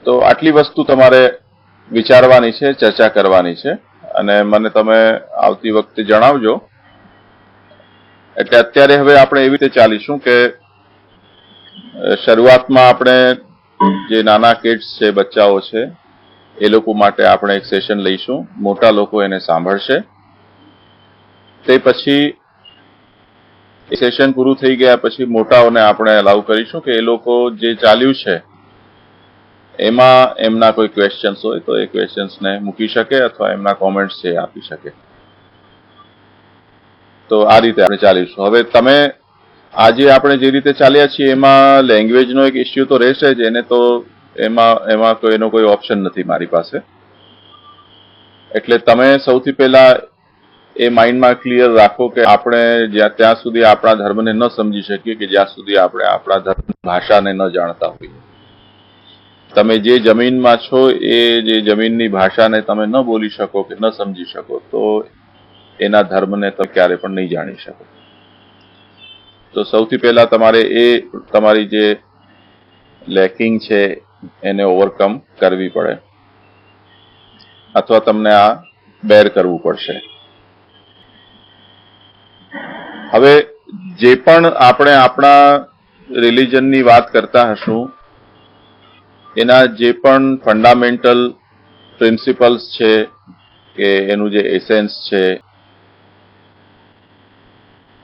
તો આટલી વસ્તુ તમારે વિચારવાની છે, ચર્ચા કરવાની છે અને મને તમે આવતી વખતે જણાવજો. એટલે અત્યારે હવે આપણે એવી રીતે ચાલીશું કે શરૂઆતમાં આપણે જે નાના કિડ્સ છે, બચ્ચાઓ છે, એ લોકો માટે આપણે એક સેશન લઈશું. મોટા લોકો એને સાંભળશે. તે પછી એ સેશન પૂરું થઈ ગયા પછી મોટાઓને આપણે અલાઉ કરીશું કે એ લોકો જે ચાલ્યું છે એમાં એમના કોઈ ક્વેશ્ચન્સ હોય તો એ ક્વેશ્ચન્સને મૂકી શકે અથવા એમના કોમેન્ટ્સ છે આપી શકે. તો આ રીતે આપણે ચાલીશું. હવે તમે આજે આપણે જે રીતે ચાલ્યા છીએ એમાં લેંગ્વેજનો એક ઇસ્યુ તો રહેશે જ, એને તો એમાં એનો કોઈ ઓપ્શન નથી મારી પાસે. એટલે તમે સૌથી પહેલા એ માઇન્ડમાં ક્લિયર રાખો કે આપણે ત્યાં સુધી આપણા ધર્મને ન સમજી શકીએ કે જ્યાં સુધી આપણે આપણા ધર્મ ભાષાને ન જાણતા હોઈએ. તમે જે જમીનમાં છો એ જે જમીનની ભાષાને તમે ન બોલી શકો કે ન સમજી શકો તો એના ધર્મને તમે ક્યારે પણ નહીં જાણી શકો. તો સૌથી પહેલા તમારે એ તમારી જે લેકિંગ છે એને ઓવરકમ કરવી પડે, અથવા તમને આ બેર કરવું પડશે. હવે જે પણ આપણે આપણા રિલિજનની વાત કરતા હશું એના જે પણ ફંડામેન્ટલ પ્રિન્સિપલ્સ છે કે એનું જે એસેન્સ છે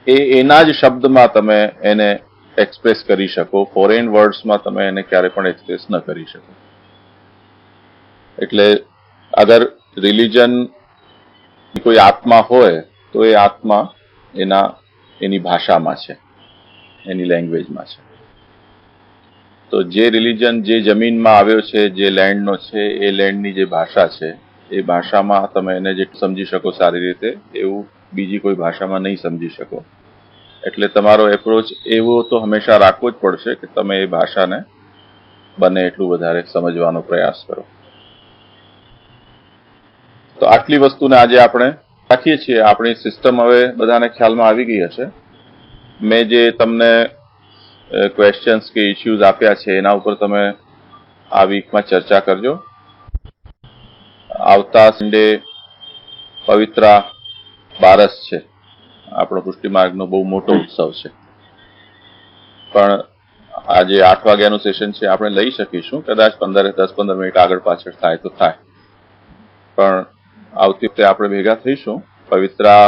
એના જ શબ્દમાં તમે એને એક્સપ્રેસ કરી શકો. ફોરેન વર્ડ્સમાં તમે એને ક્યારે પણ એક્સપ્રેસ ન કરી શકો. એટલે અગર રિલિજન કોઈ આત્મા હોય તો એ આત્મા એની ભાષામાં છે, એની લેંગ્વેજમાં છે. તો જે રિલિજન જે જમીનમાં આવ્યો છે, જે લેન્ડનો છે, એ લેન્ડની જે ભાષા છે એ ભાષામાં તમે એને જે સમજી શકો સારી રીતે એવું બીજી કોઈ ભાષામાં નહીં સમજી શકો. એટલે તમારો એપ્રોચ એવો તો હંમેશા રાખવો જ પડશે કે તમે એ ભાષાને બને એટલું વધારે સમજવાનો પ્રયાસ કરો. તો આટલી વસ્તુને આજે આપણે રાખીએ છીએ. આપણી સિસ્ટમ હવે બધાને ખ્યાલમાં આવી ગઈ હશે. મેં જે તમને ક્વેશ્ચન્સ કે ઇશ્યુઝ આપ્યા છે એના ઉપર તમે આ વીકમાં ચર્ચા કરજો. આવતા સન્ડે પવિત્રા બારસ છે, આપણો પુષ્ટિ માર્ગનો બહુ મોટો ઉત્સવ છે. પણ આજે 8 વાગ્યાનું સેશન છે, આપણે લઈ શકીશું. કદાચ 10-15 મિનિટ આગળ પાછળ થાય તો થાય, પણ આવતી વખતે આપણે ભેગા થઈશું. પવિત્રા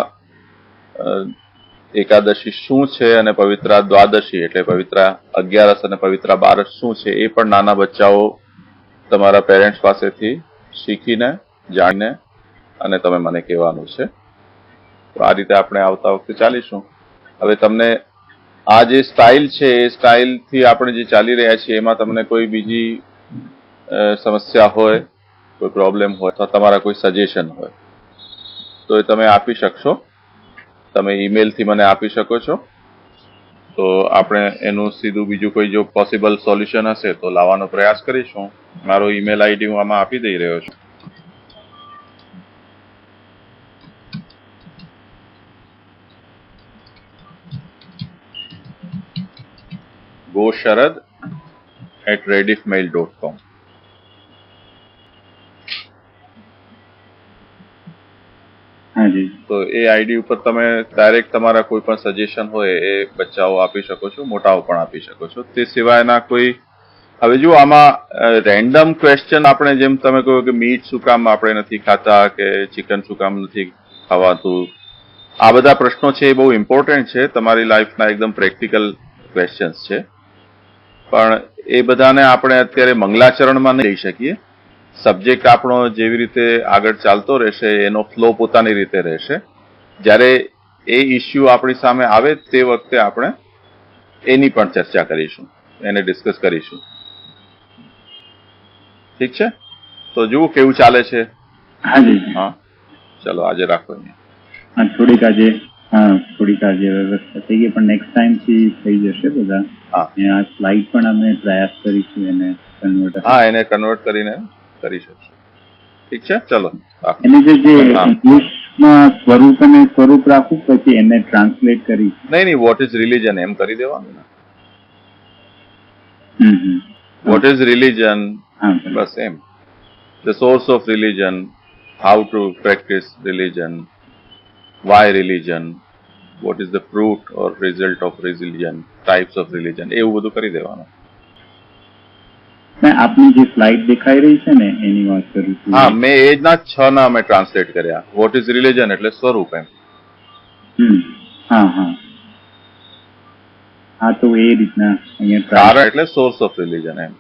એકાદશી શું છે અને પવિત્રા દ્વાદશી એટલે પવિત્રા 11 અને પવિત્રા બારસ શું છે એ પણ નાના બચ્ચાઓ તમારા પેરેન્ટ્સ પાસેથી શીખીને જાણીને અને તમે મને કહેવાનું છે. તો આ રીતે આપણે આવતા વખતે ચાલીશું. હવે તમને આ જે સ્ટાઇલ છે એ સ્ટાઇલથી આપણે જે ચાલી રહ્યા છીએ એમાં તમને કોઈ બીજી સમસ્યા હોય, કોઈ પ્રોબ્લેમ હોય અથવા તમારા કોઈ સજેશન હોય તો એ તમે આપી શકશો. તમે ઈમેલથી મને આપી શકો છો. તો આપણે એનું સીધું બીજું કોઈ જો પોસિબલ સોલ્યુશન હશે તો લાવવાનો પ્રયાસ કરીશું. મારો ઈમેલ આઈડી હું આમાં આપી દઈ રહ્યો છું. gosharad@rediffmail.com. તો એ આઈડી ઉપર તમે ડાયરેક્ટ તમારા કોઈ પણ સજેશન હોય એ બચ્ચાઓ આપી શકો છો, મોટાઓ પણ આપી શકો છો. તે સિવાયના કોઈ હવે જો આમાં રેન્ડમ ક્વેશ્ચન આપણે જેમ તમે કહ્યું કે મીટ શું કામ આપણે નથી ખાતા કે ચિકન શું કામ નથી ખાવાતું, આ બધા પ્રશ્નો છે એ બહુ ઇમ્પોર્ટન્ટ છે. તમારી લાઈફના એકદમ પ્રેક્ટિકલ ક્વેશ્ચન્સ છે. પણ એ બધાને આપણે અત્યારે મંગલાચરણમાં નહીં લઈ શકીએ. સબ્જેક્ટ આપણો જેવી રીતે આગળ ચાલતો રહેશે એનો ફ્લો પોતાની રીતે રહેશે. જ્યારે એ ઇસ્યુ આપણી સામે આવે તે વખતે આપણે એની પણ ચર્ચા કરીશું, એને ડિસ્કસ કરીશું. ઠીક છે? તો જુઓ કેવું ચાલે છે. હા, ચલો આજે રાખો. થોડીક આજે વ્યવસ્થા થઈ ગઈ, પણ નેક્સ્ટ ટાઈમ થી થઈ જશે બધા. આ સ્લાઇડ પણ અમે પ્રયાસ કરીશું એને કન્વર્ટ. હા, એને કન્વર્ટ કરીને કરી શકશું. ઠીક છે, ચલો. એને જે ઇંગ્લિશમાં સ્વરૂપ અને સ્વરૂપ રાખવું પછી એને ટ્રાન્સલેટ કરી. નહીં, વોટ ઇઝ રિલિજન એમ કરી દેવાનું ને. વોટ ઇઝ રિલિજન, બસ એમ. The source of religion, how to practice religion, why religion, what is the fruit or result of religion, types of religion, એવું બધું કરી દેવાનું. આપની જે સ્લાઇડ દેખાઈ રહી છે ને એની વાત કરું છું. હા, મેં એ જ ના 6 ના અમે ટ્રાન્સલેટ કર્યા. વોટ ઇઝ રિલિજન એટલે સ્વરૂપ એમ. હા, તો એ રીતના અહીંયા કારણ એટલે સોર્સ ઓફ રિલિજન એમ.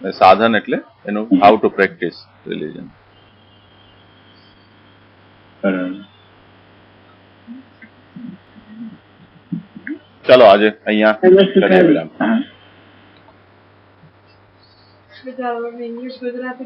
સાધન એટલે એનું હાઉ ટુ પ્રેક્ટિસ રિલિજન. બરાબર. ચાલો આજે અહીંયા કરીએ વિરામ. With our English Gujarati